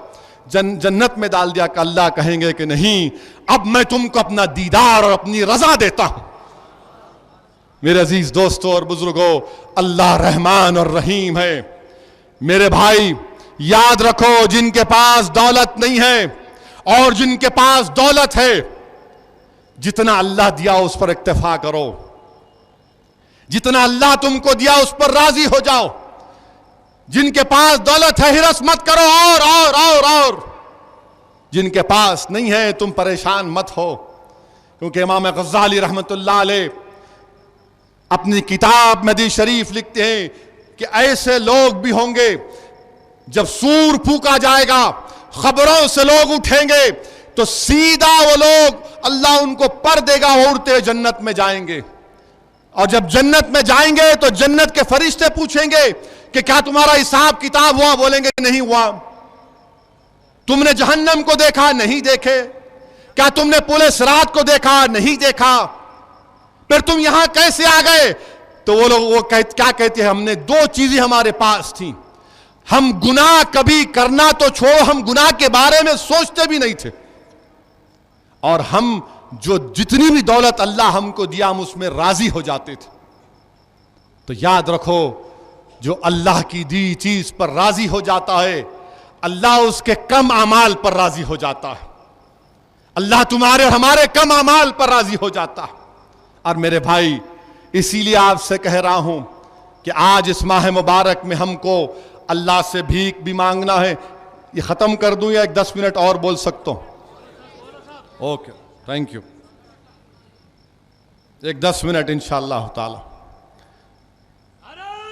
جنت میں ڈال دیا. کہ اللہ کہیں گے کہ نہیں, اب میں تم کو اپنا دیدار اور اپنی رضا دیتا ہوں. میرے عزیز دوستوں اور بزرگوں, اللہ رحمان اور رحیم ہے. میرے بھائی یاد رکھو, جن کے پاس دولت نہیں ہے اور جن کے پاس دولت ہے, جتنا اللہ دیا اس پر اکتفا کرو, جتنا اللہ تم کو دیا اس پر راضی ہو جاؤ. جن کے پاس دولت ہے ہرس مت کرو اور جن کے پاس نہیں ہے تم پریشان مت ہو. کیونکہ امام غزالی رحمت اللہ علیہ اپنی کتاب میں حدیث شریف لکھتے ہیں کہ ایسے لوگ بھی ہوں گے جب سور پھونکا جائے گا, خبروں سے لوگ اٹھیں گے, تو سیدھا وہ لوگ اللہ ان کو پر دے گا, اڑتے جنت میں جائیں گے. اور جب جنت میں جائیں گے تو جنت کے فرشتے پوچھیں گے کہ کیا تمہارا حساب کتاب ہوا, بولیں گے نہیں ہوا. تم نے جہنم کو دیکھا, نہیں دیکھے. کیا تم نے پل صراط کو دیکھا, نہیں دیکھا. پھر تم یہاں کیسے آ گئے؟ تو وہ لوگ کیا کہتے ہیں, ہم نے 2 چیزیں ہمارے پاس تھیں, ہم گناہ کبھی کرنا تو چھوڑو, ہم گناہ کے بارے میں سوچتے بھی نہیں تھے, اور ہم جو جتنی بھی دولت اللہ ہم کو دیا ہم اس میں راضی ہو جاتے تھے. تو یاد رکھو, جو اللہ کی دی چیز پر راضی ہو جاتا ہے, اللہ اس کے کم اعمال پر راضی ہو جاتا ہے. اللہ تمہارے اور ہمارے کم اعمال پر راضی ہو جاتا ہے. اور میرے بھائی, اسی لیے آپ سے کہہ رہا ہوں کہ آج اس ماہ مبارک میں ہم کو اللہ سے بھیک بھی مانگنا ہے. یہ ختم کر دوں یا 10 منٹ اور بول سکتا ہوں؟ Okay, thank you. 10 منٹ انشاءاللہ تعالی.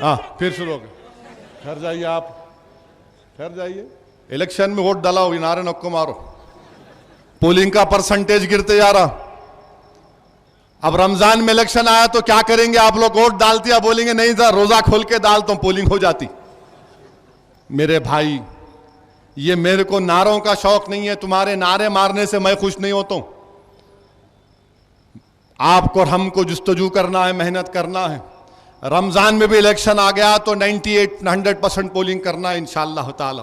ہاں پھر شروع ہو گئے. گھر جائیے, آپ گھر جائیے. الیکشن میں ووٹ ڈالا ہو, نعرے نکو مارو. پولنگ کا پرسنٹیج گرتے جا رہا. اب رمضان میں الیکشن آیا تو کیا کریں گے آپ لوگ؟ ووٹ ڈالتے یا بولیں گے نہیں تھا روزہ کھول کے ڈالتا ہوں, پولنگ ہو جاتی. میرے بھائی, یہ میرے کو نعروں کا شوق نہیں ہے, تمہارے نعرے مارنے سے میں خوش نہیں ہوتا ہوں. آپ کو اور ہم کو جستجو کرنا ہے, محنت کرنا ہے. رمضان میں بھی الیکشن آ گیا تو 98-100% پولنگ کرنا ہے انشاءاللہ تعالی.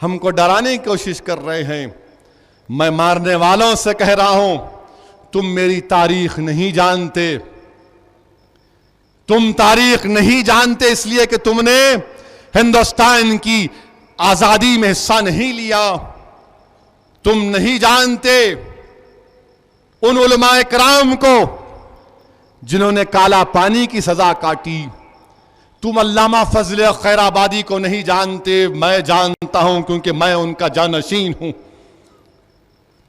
ہم کو ڈرانے کی کوشش کر رہے ہیں. میں مارنے والوں سے کہہ رہا ہوں تم میری تاریخ نہیں جانتے. تم تاریخ نہیں جانتے اس لیے کہ تم نے ہندوستان کی آزادی میں حصہ نہیں لیا. تم نہیں جانتے ان علماء کرام کو جنہوں نے کالا پانی کی سزا کاٹی. تم علامہ فضل خیر آبادی کو نہیں جانتے. میں جانتا ہوں کیونکہ میں ان کا جانشین ہوں.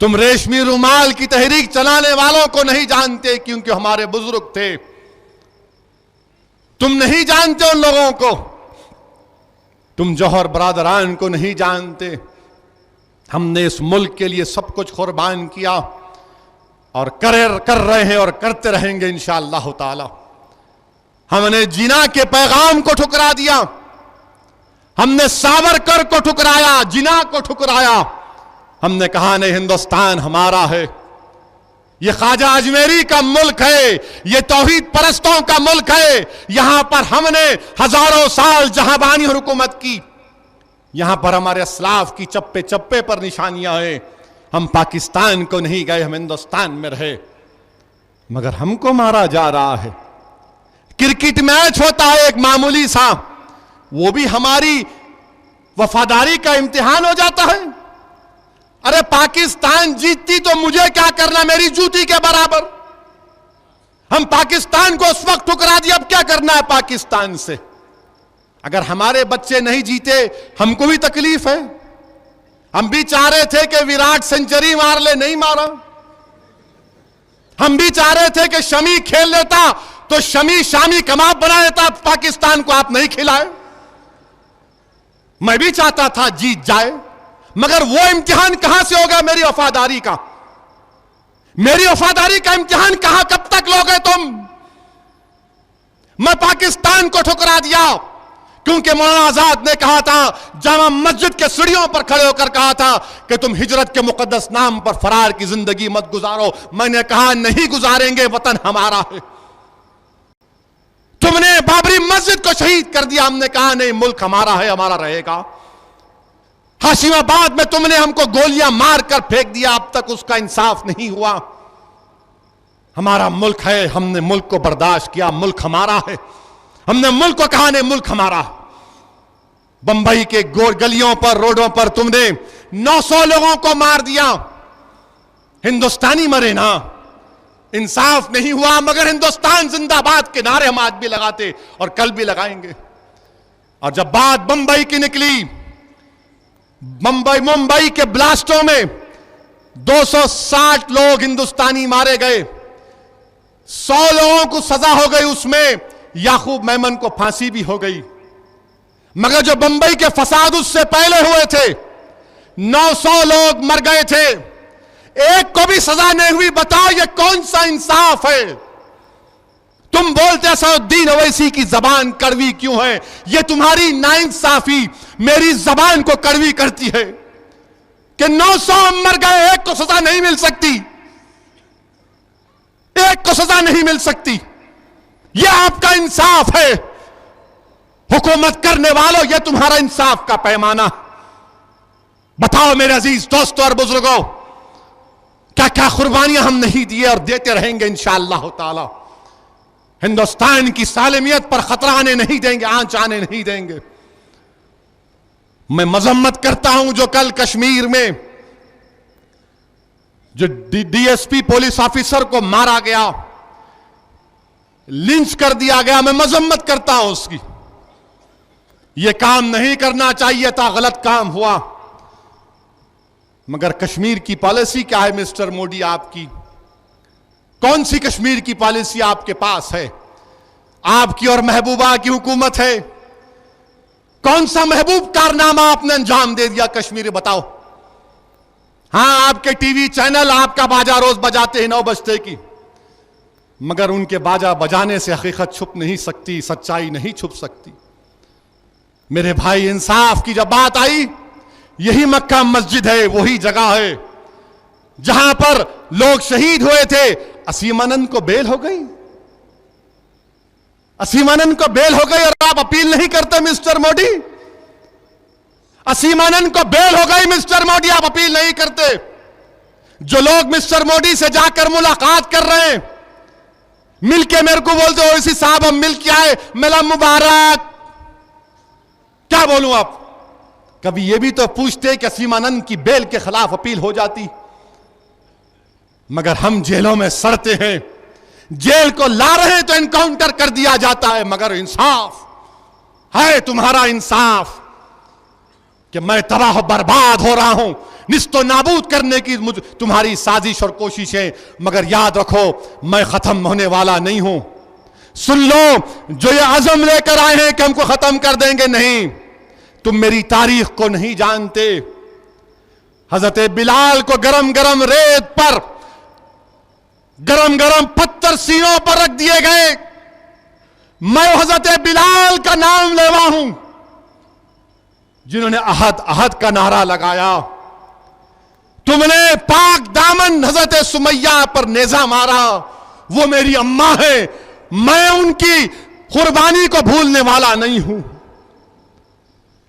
تم ریشمی رومال کی تحریک چلانے والوں کو نہیں جانتے کیونکہ ہمارے بزرگ تھے. تم نہیں جانتے ان لوگوں کو. تم جوہر برادران کو نہیں جانتے. ہم نے اس ملک کے لیے سب کچھ قربان کیا اور کر رہے ہیں اور کرتے رہیں گے انشاءاللہ تعالی. ہم نے جناح کے پیغام کو ٹھکرا دیا. ہم نے ساورکر کو ٹھکرایا, جناح کو ٹھکرایا. ہم نے کہا نہیں, ہندوستان ہمارا ہے. یہ خواجہ اجمیری کا ملک ہے, یہ توحید پرستوں کا ملک ہے. یہاں پر ہم نے ہزاروں سال جہاں-بانی حکومت کی. یہاں پر ہمارے اسلاف کی چپے چپے پر نشانیاں ہیں. ہم پاکستان کو نہیں گئے, ہم ہندوستان میں رہے. مگر ہم کو مارا جا رہا ہے. کرکٹ میچ ہوتا ہے ایک معمولی سا, وہ بھی ہماری وفاداری کا امتحان ہو جاتا ہے. ارے پاکستان جیتتی تو مجھے کیا کرنا, میری جوتی کے برابر. ہم پاکستان کو اس وقت ٹھکرا دیا, اب کیا کرنا ہے پاکستان سے. اگر ہمارے بچے نہیں جیتے ہم کو بھی تکلیف ہے. ہم بھی چاہ رہے تھے کہ وراٹ سنچری مار لے, نہیں مارا. ہم بھی چاہ رہے تھے کہ شمی کھیل لیتا تو شامی کباب بنا لیتا, پاکستان کو آپ نہیں کھلائے. میں بھی چاہتا تھا جیت جائے, مگر وہ امتحان کہاں سے ہوگا میری وفاداری کا. میری وفاداری کا امتحان کہاں, کب تک لوگے تم. میں پاکستان کو ٹھکرا دیا کیونکہ مولانا آزاد نے کہا تھا, جامع مسجد کے سیڑھیوں پر کھڑے ہو کر کہا تھا کہ تم ہجرت کے مقدس نام پر فرار کی زندگی مت گزارو. میں نے کہا نہیں گزاریں گے, وطن ہمارا ہے. تم نے بابری مسجد کو شہید کر دیا, ہم نے کہا نہیں, ملک ہمارا ہے, ہمارا رہے گا. ہاشم آباد میں تم نے ہم کو گولیاں مار کر پھینک دیا, اب تک اس کا انصاف نہیں ہوا. ہمارا ملک ہے, ہم نے ملک کو برداشت کیا, ملک ہمارا ہے. ہم نے ملک کو کہا نہیں, ملک ہمارا. بمبئی کے گلیوں پر, روڈوں پر تم نے 900 لوگوں کو مار دیا. ہندوستانی مرے نا, انصاف نہیں ہوا. مگر ہندوستان زندہ باد کے نعرے ہم آج بھی لگاتے اور کل بھی لگائیں گے. اور جب بات بمبئی کی نکلی, ممبئی کے بلاسٹوں میں 260 لوگ ہندوستانی مارے گئے. 100 لوگوں کو سزا ہو گئی, اس میں یعقوب میمن کو پھانسی بھی ہو گئی. مگر جو بمبئی کے فساد اس سے پہلے ہوئے تھے, 900 لوگ مر گئے تھے, ایک کو بھی سزا نہیں ہوئی. بتاؤ یہ کون سا انصاف ہے. تم بولتے اسدالدین اویسی کی زبان کڑوی کیوں ہے. یہ تمہاری ناانصافی میری زبان کو کڑوی کرتی ہے کہ 900 مر گئے, ایک کو سزا نہیں مل سکتی, ایک کو سزا نہیں مل سکتی. یہ آپ کا انصاف ہے. حکومت کرنے والوں, یہ تمہارا انصاف کا پیمانہ. بتاؤ میرے عزیز دوستوں اور بزرگوں, کیا کیا قربانیاں ہم نہیں دیے اور دیتے رہیں گے انشاءاللہ تعالی. ہندوستان کی سالمیت پر خطرہ آنے نہیں دیں گے, آنچ آنے نہیں دیں گے. میں مذمت کرتا ہوں جو کل کشمیر میں جو D S P police officer کو مارا گیا, لنچ کر دیا گیا, میں مذمت کرتا ہوں اس کی. یہ کام نہیں کرنا چاہیے تھا, غلط کام ہوا. مگر کشمیر کی پالیسی کیا ہے مسٹر مودی آپ کی؟ کون سی کشمیر کی پالیسی آپ کے پاس ہے؟ آپ کی اور محبوبہ کی حکومت ہے. کون سا محبوب کارنامہ آپ نے انجام دے دیا کشمیر, بتاؤ. ہاں آپ کے ٹی وی چینل آپ کا باجا روز بجاتے ہیں 9 بجتے کی, مگر ان کے باجا بجانے سے حقیقت چھپ نہیں سکتی, سچائی نہیں چھپ سکتی. میرے بھائی, انصاف کی جب بات آئی, یہی مکہ مسجد ہے, وہی جگہ ہے جہاں پر لوگ شہید ہوئے تھے. اسیم آنند کو بیل ہو گئی, اسیم آنند کو بیل ہو گئی, اور آپ اپیل نہیں کرتے مسٹر مودی. اسیم آنند کو بیل ہو گئی، مسٹر مودی آپ اپیل نہیں کرتے. جو لوگ مسٹر مودی سے جا کر ملاقات کر رہے ہیں، مل کے میرے کو بولتے ہو اسی صاحب ہم مل کے آئے، ملا مبارک. کیا بولوں آپ؟ کبھی یہ بھی تو پوچھتے کہ اسیم آنند کی بیل کے خلاف اپیل ہو جاتی. مگر ہم جیلوں میں سڑتے ہیں، جیل کو لا رہے ہیں تو انکاؤنٹر کر دیا جاتا ہے. مگر انصاف ہے تمہارا انصاف کہ میں تباہ و برباد ہو رہا ہوں، نست و نابود کرنے کی تمہاری سازش اور کوششیں. مگر یاد رکھو میں ختم ہونے والا نہیں ہوں. سن لو، جو یہ عزم لے کر آئے ہیں کہ ہم کو ختم کر دیں گے، نہیں، تم میری تاریخ کو نہیں جانتے. حضرت بلال کو گرم گرم ریت پر، گرم گرم پتھر سینوں پر رکھ دیے گئے. میں حضرت بلال کا نام لیوا ہوں جنہوں نے عہد کا نعرہ لگایا. تم نے پاک دامن حضرت سمیہ پر نیزہ مارا، وہ میری اماں ہے، میں ان کی قربانی کو بھولنے والا نہیں ہوں.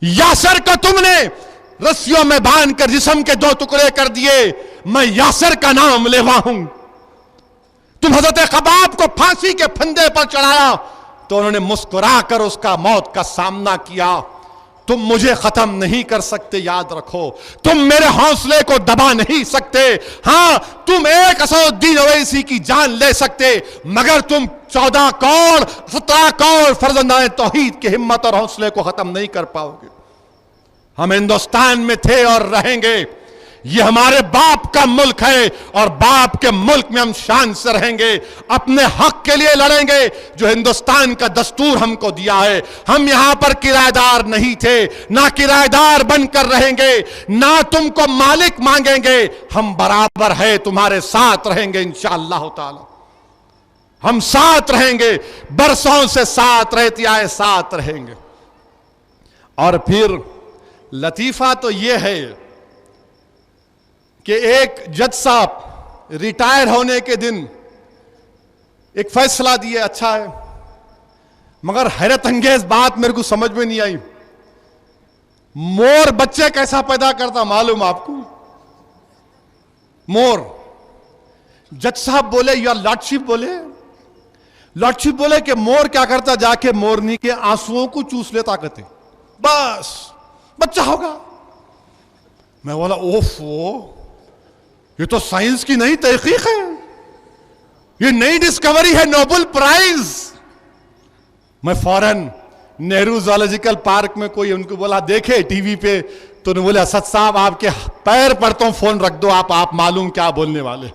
یاسر کو تم نے رسیوں میں باندھ کر جسم کے 2 ٹکڑے کر دیے، میں یاسر کا نام لیوا ہوں. تم حضرت خباب کو پھانسی کے پھندے پر چڑھایا تو انہوں نے مسکرا کر اس کا موت کا سامنا کیا. تم مجھے ختم نہیں کر سکتے، یاد رکھو. تم میرے حوصلے کو دبا نہیں سکتے. ہاں، تم ایک اسد الدین اویسی کی جان لے سکتے، مگر تم 14 کروڑ 17 کروڑ فرزندان توحید کی ہمت اور حوصلے کو ختم نہیں کر پاؤ گے. ہم ہندوستان میں تھے اور رہیں گے. یہ ہمارے باپ کا ملک ہے اور باپ کے ملک میں ہم شان سے رہیں گے. اپنے حق کے لیے لڑیں گے جو ہندوستان کا دستور ہم کو دیا ہے. ہم یہاں پر کرایہ دار نہیں تھے، نہ کرایہ دار بن کر رہیں گے، نہ تم کو مالک مانگیں گے. ہم برابر ہے، تمہارے ساتھ رہیں گے انشاءاللہ تعالی. ہم ساتھ رہیں گے، برسوں سے ساتھ رہتے آئے، ساتھ رہیں گے. اور پھر لطیفہ تو یہ ہے کہ ایک جج صاحب ریٹائر ہونے کے دن ایک فیصلہ دیے، اچھا ہے، مگر حیرت انگیز بات میرے کو سمجھ میں نہیں آئی. مور بچے کیسا پیدا کرتا معلوم آپ کو؟ مور. جج صاحب بولے، یا لارڈشپ بولے کہ مور کیا کرتا، جا کے مورنی کے آنسوؤں کو چوس لیتا کرتے، بس بچہ ہوگا. میں بولا اوفو، یہ تو سائنس کی نئی تحقیق ہے، یہ نئی ڈسکوری ہے، نوبل پرائز. میں فوراً نہرو زوالوجیکل پارک میں کوئی ان کو بولا، دیکھے ٹی وی پہ، تو انہوں نے بولے اسد صاحب آپ کے پیر پڑتا ہوں، فون رکھ دو، آپ معلوم کیا بولنے والے.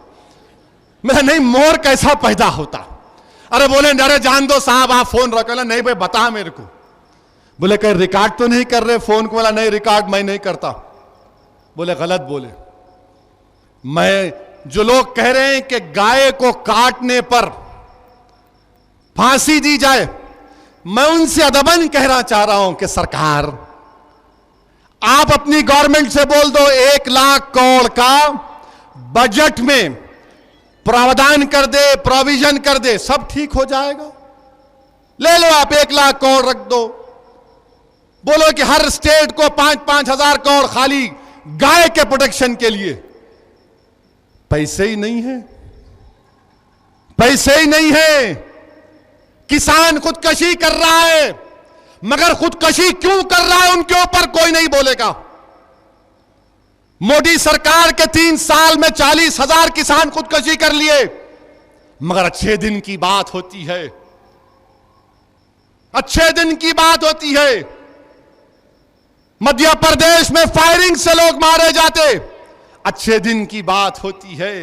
میں نہیں، مور کیسا پیدا ہوتا؟ ارے بولے ڈرے جان دو صاحب، آپ فون رکھ. نہیں بھائی بتا میرے کو. بولے کہ ریکارڈ تو نہیں کر رہے فون کو؟ بولا نہیں، ریکارڈ میں نہیں کرتا. بولے غلط بولے. میں جو لوگ کہہ رہے ہیں کہ گائے کو کاٹنے پر پھانسی دی جائے، میں ان سے ادباً کہنا چاہ رہا ہوں کہ سرکار آپ اپنی گورنمنٹ سے بول دو 1 لاکھ کروڑ کا بجٹ میں پراودھان کر دے، پروویژن کر دے، سب ٹھیک ہو جائے گا. لے لو آپ 1 لاکھ کروڑ رکھ دو. بولو کہ ہر اسٹیٹ کو 5-5 ہزار کروڑ خالی گائے کے پروٹیکشن کے لیے. پیسے ہی نہیں ہیں، پیسے ہی نہیں ہیں. کسان خودکشی کر رہا ہے، مگر خودکشی کیوں کر رہا ہے ان کے اوپر کوئی نہیں بولے گا. مودی سرکار کے 3 سال میں 40,000 کسان خودکشی کر لیے. مگر اچھے دن کی بات ہوتی ہے، اچھے دن کی بات ہوتی ہے. مدھیہ پردیش میں فائرنگ سے لوگ مارے جاتے، اچھے دن کی بات ہوتی ہے.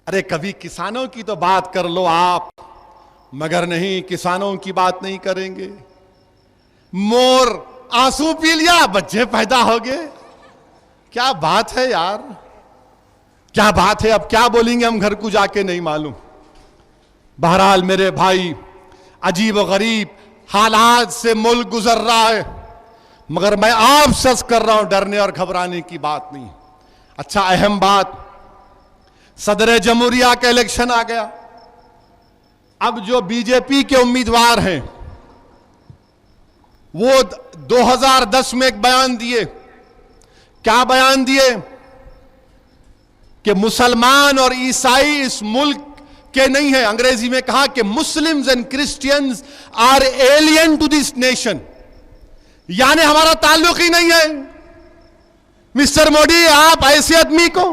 ارے کبھی کسانوں کی تو بات کر لو آپ، مگر نہیں، کسانوں کی بات نہیں کریں گے. مور آنسو پی لیا، بچے پیدا ہو گئے. کیا بات ہے یار، کیا بات ہے. اب کیا بولیں گے ہم گھر کو جا کے نہیں معلوم. بہرحال میرے بھائی، عجیب و غریب حالات سے ملک گزر رہا ہے، مگر میں آپ سے عرض کر رہا ہوں ڈرنے اور گھبرانے کی بات نہیں. اچھا، اہم بات، صدر جمہوریہ کا الیکشن آ گیا. اب جو بی جے پی کے امیدوار ہیں وہ 2010 میں ایک بیان دیے کیا بیان دیے کہ مسلمان اور عیسائی اس ملک کے نہیں ہیں. انگریزی میں کہا کہ Muslims and Christians are alien to this nation, یعنی ہمارا تعلق ہی نہیں ہے. مسٹر مودی آپ ایسے آدمی کو,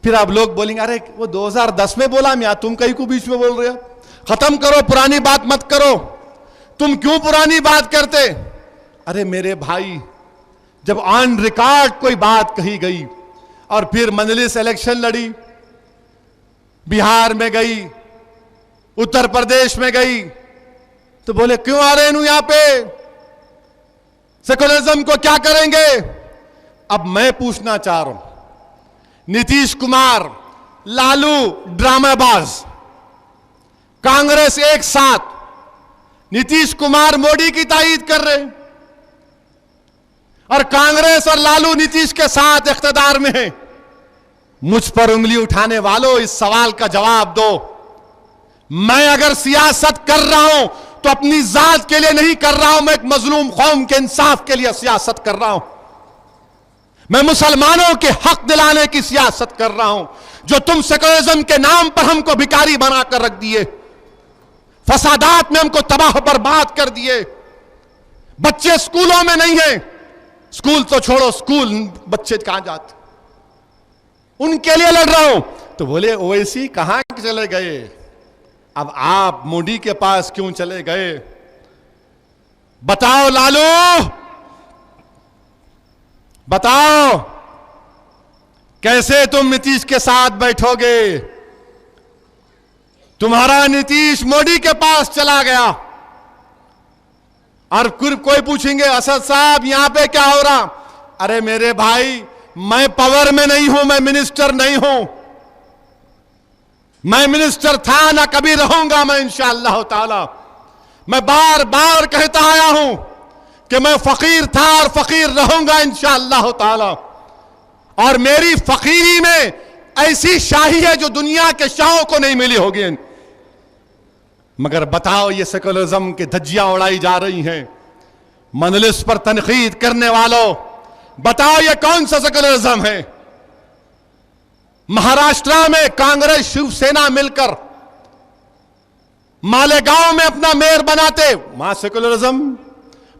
پھر آپ لوگ بولیں گے ارے وہ 2010 میں بولا میاں, تم کہیں کو بیچ میں بول رہے ہو, ختم کرو, پرانی بات مت کرو, تم کیوں پرانی بات کرتے. ارے میرے بھائی, جب آن ریکارڈ کوئی بات کہی گئی اور پھر مجلس الیکشن لڑی, بہار میں گئی, اتر پردیش میں گئی, تو بولے کیوں آ رہے ہیں یہاں پہ, سیکولرزم کو کیا کریں گے. اب میں پوچھنا چاہ رہا ہوں, نتیش کمار, لالو ڈرامہ باز, کانگریس ایک ساتھ, نتیش کمار مودی کی تائید کر رہے اور کانگریس اور لالو نتیش کے ساتھ اقتدار میں ہیں. مجھ پر انگلی اٹھانے والوں اس سوال کا جواب دو. میں اگر سیاست کر رہا ہوں تو اپنی ذات کے لیے نہیں کر رہا ہوں, میں ایک مظلوم قوم کے انصاف کے لیے سیاست کر رہا ہوں. میں مسلمانوں کے حق دلانے کی سیاست کر رہا ہوں. جو تم سیکولرزم کے نام پر ہم کو بھکاری بنا کر رکھ دیے, فسادات میں ہم کو تباہ برباد کر دیے. بچے سکولوں میں نہیں ہیں, سکول تو چھوڑو, سکول بچے کہاں جاتے, ان کے لیے لڑ رہا ہوں. تو بولے اویسی کہاں چلے گئے, اب آپ مودی کے پاس کیوں چلے گئے. بتاؤ لالو, بتاؤ کیسے تم نتیش کے ساتھ بیٹھو گے. تمہارا نتیش مودی کے پاس چلا گیا اور پھر کوئی پوچھیں گے اسد صاحب یہاں پہ کیا ہو رہا. ارے میرے بھائی, میں پاور میں نہیں ہوں, میں منسٹر نہیں ہوں. میں منسٹر تھا نہ کبھی رہوں گا میں انشاءاللہ تعالی. میں بار بار کہتا آیا ہوں کہ میں فقیر تھا اور فقیر رہوں گا انشاءاللہ تعالی. اور میری فقیری میں ایسی شاہی ہے جو دنیا کے شاہوں کو نہیں ملی ہوگی. مگر بتاؤ, یہ سیکولرزم کے دھجیاں اڑائی جا رہی ہیں. مجلس پر تنقید کرنے والوں, بتاؤ یہ کون سا سیکولرزم ہے. مہاراشٹرا میں کانگریس شیو سینا مل کر مالیگاؤں میں اپنا میئر بناتے, وہاں سیکولرزم.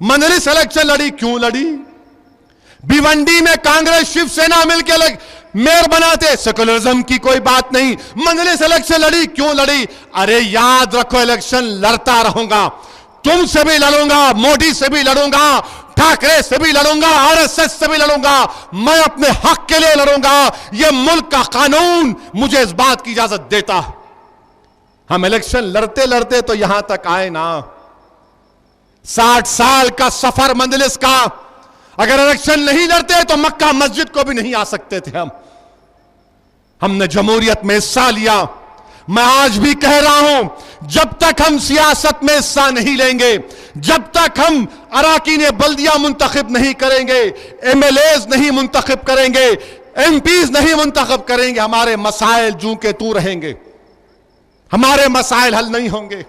مجلس الیکشن لڑی, کیوں لڑی. بھیونڈی میں کانگریس شیو سینا مل کے میئر بناتے, سیکولرزم کی کوئی بات نہیں. مجلس الیکشن لڑی, کیوں لڑی. ارے یاد رکھو, الیکشن لڑتا رہوں گا, تم سے بھی لڑوں گا, مودی سے بھی لڑوں گا, ٹھاکرے سے بھی لڑوں گا, RSS سے بھی لڑوں گا. میں اپنے حق کے لیے لڑوں گا. یہ ملک کا قانون مجھے اس بات کی اجازت دیتا. ہم الیکشن لڑتے لڑتے تو یہاں تک آئے نا. 60 سال کا سفر مجلس کا, اگر الیکشن نہیں لڑتے تو مکہ مسجد کو بھی نہیں آ سکتے تھے. ہم نے جمہوریت میں حصہ لیا. میں آج بھی کہہ رہا ہوں, جب تک ہم سیاست میں حصہ نہیں لیں گے, جب تک ہم اراکین بلدیہ منتخب نہیں کریں گے, MLAs نہیں منتخب کریں گے, MPs نہیں منتخب کریں گے, ہمارے مسائل جوں کے توں رہیں گے, ہمارے مسائل حل نہیں ہوں گے.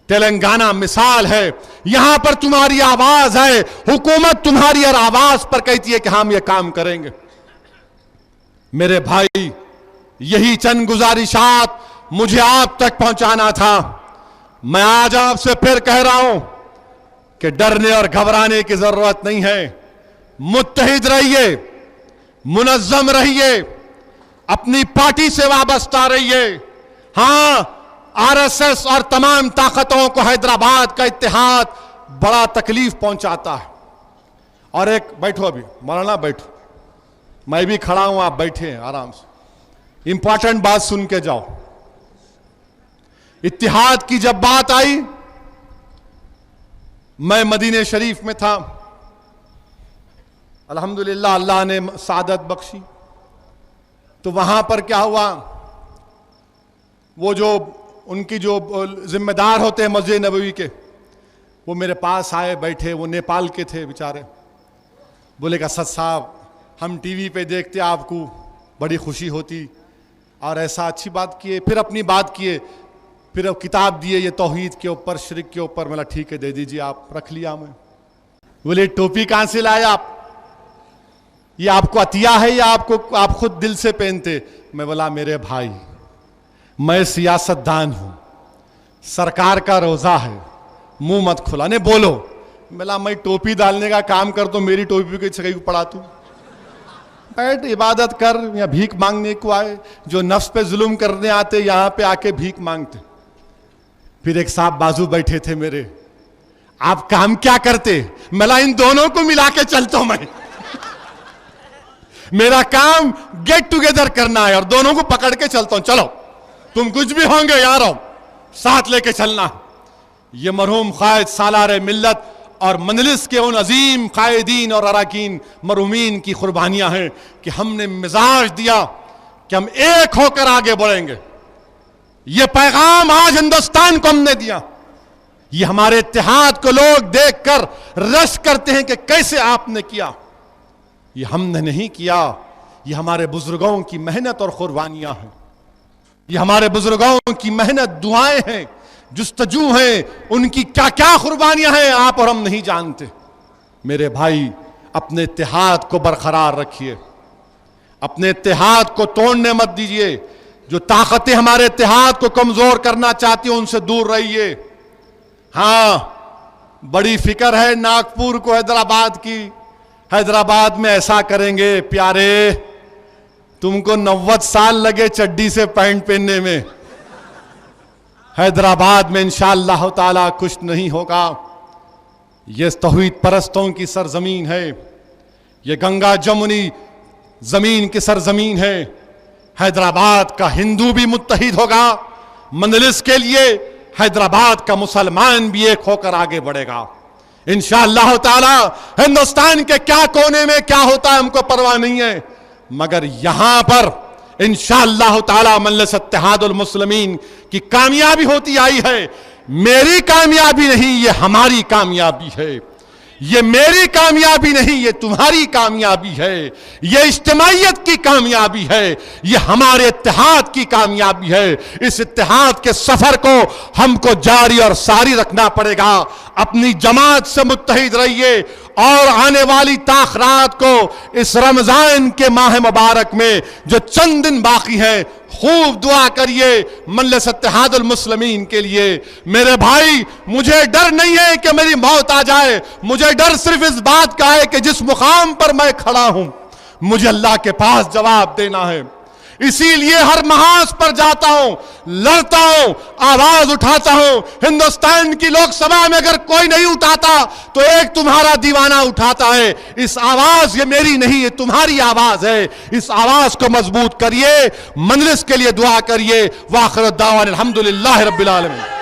تلنگانہ مثال ہے, یہاں پر تمہاری آواز ہے, حکومت تمہاری ہر آواز پر کہتی ہے کہ ہم یہ کام کریں گے. میرے بھائی, یہی چند گزارشات مجھے آپ تک پہنچانا تھا. میں آج آپ سے پھر کہہ رہا ہوں کہ ڈرنے اور گھبرانے کی ضرورت نہیں ہے. متحد رہیے, منظم رہیے, اپنی پارٹی سے وابستہ رہیے. ہاں, RSS اور تمام طاقتوں کو حیدرآباد کا اتحاد بڑا تکلیف پہنچاتا ہے. اور ایک, بیٹھو ابھی مولانا بیٹھو, میں بھی کھڑا ہوں, آپ بیٹھے ہیں آرام سے, امپورٹنٹ بات سن کے جاؤ. اتحاد کی جب بات آئی, میں مدینہ شریف میں تھا, الحمدللہ اللہ نے سعادت بخشی. تو وہاں پر کیا ہوا, وہ جو ان کی جو ذمہ دار ہوتے ہیں مسجد نبوی کے, وہ میرے پاس آئے, بیٹھے. وہ نیپال کے تھے بیچارے. بولے کہ اسد صاحب, ہم ٹی وی پہ دیکھتے آپ کو, بڑی خوشی ہوتی, اور ایسا اچھی بات کیے. پھر اپنی بات کیے, پھر کتاب دیے یہ توحید کے اوپر, شرک کے اوپر. میں ٹھیک ہے دے دیجیے, آپ رکھ لیا. میں بولے ٹوپی کہاں سے لائے آپ. یہ آپ کو عطیہ ہے یا آپ خود دل سے پہنتے؟ میں بولا میرے بھائی میں سیاست دان ہوں، سرکار کا روزہ ہے، منہ مت کھلانے بولو۔ بولا میں ٹوپی ڈالنے کا کام کر تو میری ٹوپی کو کہیں پڑھا تو، بیٹھ عبادت کر یا بھیک مانگنے کو آئے؟ جو نفس پہ ظلم کرنے آتے یہاں پہ آ کے بھیک مانگتے۔ پھر ایک صاحب بازو بیٹھے تھے میرے، آپ کام کیا کرتے؟ ملا ان دونوں کو ملا کے چلتا ہوں میں، میرا کام گیٹ ٹوگیدر کرنا ہے اور دونوں کو پکڑ کے چلتا ہوں، چلو تم کچھ بھی ہوں گے یار ساتھ لے کے چلنا۔ یہ مرحوم قائد سالار ملت اور مجلس کے ان عظیم قائدین اور اراکین مرحومین کی قربانیاں ہیں کہ ہم نے مزاج دیا کہ ہم ایک ہو کر آگے بڑھیں گے۔ یہ پیغام آج ہندوستان کو ہم نے دیا۔ یہ ہمارے اتحاد کو لوگ دیکھ کر رشک کرتے ہیں کہ کیسے آپ نے کیا۔ یہ ہم نے نہیں کیا، یہ ہمارے بزرگوں کی محنت اور قربانیاں ہیں، یہ ہمارے بزرگوں کی محنت، دعائیں ہیں، جستجو ہیں، ان کی کیا کیا قربانیاں ہیں آپ اور ہم نہیں جانتے۔ میرے بھائی اپنے اتحاد کو برقرار رکھیے، اپنے اتحاد کو توڑنے مت دیجیے۔ جو طاقتیں ہمارے اتحاد کو کمزور کرنا چاہتی ہیں ان سے دور رہیے۔ ہاں بڑی فکر ہے ناگپور کو حیدرآباد کی، حیدرآباد میں ایسا کریں گے پیارے تم کو 90 سال لگے چڈی سے پینٹ پہننے میں، حیدرآباد میں انشاءاللہ تعالی کچھ نہیں ہوگا۔ یہ توحید پرستوں کی سرزمین ہے، یہ گنگا جمنی زمین کی سرزمین ہے۔ حیدرآباد کا ہندو بھی متحد ہوگا مجلس کے لیے، حیدرآباد کا مسلمان بھی ایک ہو کر آگے بڑھے گا انشاءاللہ تعالی۔ ہندوستان کے کیا کونے میں کیا ہوتا ہے ہم کو پرواہ نہیں ہے، مگر یہاں پر انشاءاللہ تعالی مجلس اتحاد المسلمین کی کامیابی ہوتی آئی ہے۔ میری کامیابی نہیں، یہ ہماری کامیابی ہے۔ یہ میری کامیابی نہیں، یہ تمہاری کامیابی ہے۔ یہ اجتماعیت کی کامیابی ہے، یہ ہمارے اتحاد کی کامیابی ہے۔ اس اتحاد کے سفر کو ہم کو جاری اور ساری رکھنا پڑے گا۔ اپنی جماعت سے متحد رہیے اور آنے والی تاخیرات کو اس رمضان کے ماہ مبارک میں جو چند دن باقی ہیں خوب دعا کریے مجلس اتحاد المسلمین کے لیے۔ میرے بھائی مجھے ڈر نہیں ہے کہ میری موت آ جائے، مجھے ڈر صرف اس بات کا ہے کہ جس مقام پر میں کھڑا ہوں مجھے اللہ کے پاس جواب دینا ہے۔ اسی لیے ہر محاذ پر جاتا ہوں، لڑتا ہوں، آواز اٹھاتا ہوں۔ ہندوستان کی لوک سبھا میں اگر کوئی نہیں اٹھاتا تو ایک تمہارا دیوانہ اٹھاتا ہے۔ اس آواز یہ میری نہیں، یہ تمہاری آواز ہے۔ اس آواز کو مضبوط کریے، مجلس کے لیے دعا کریے۔ وآخر الدعوانا الحمدللہ رب العالمین۔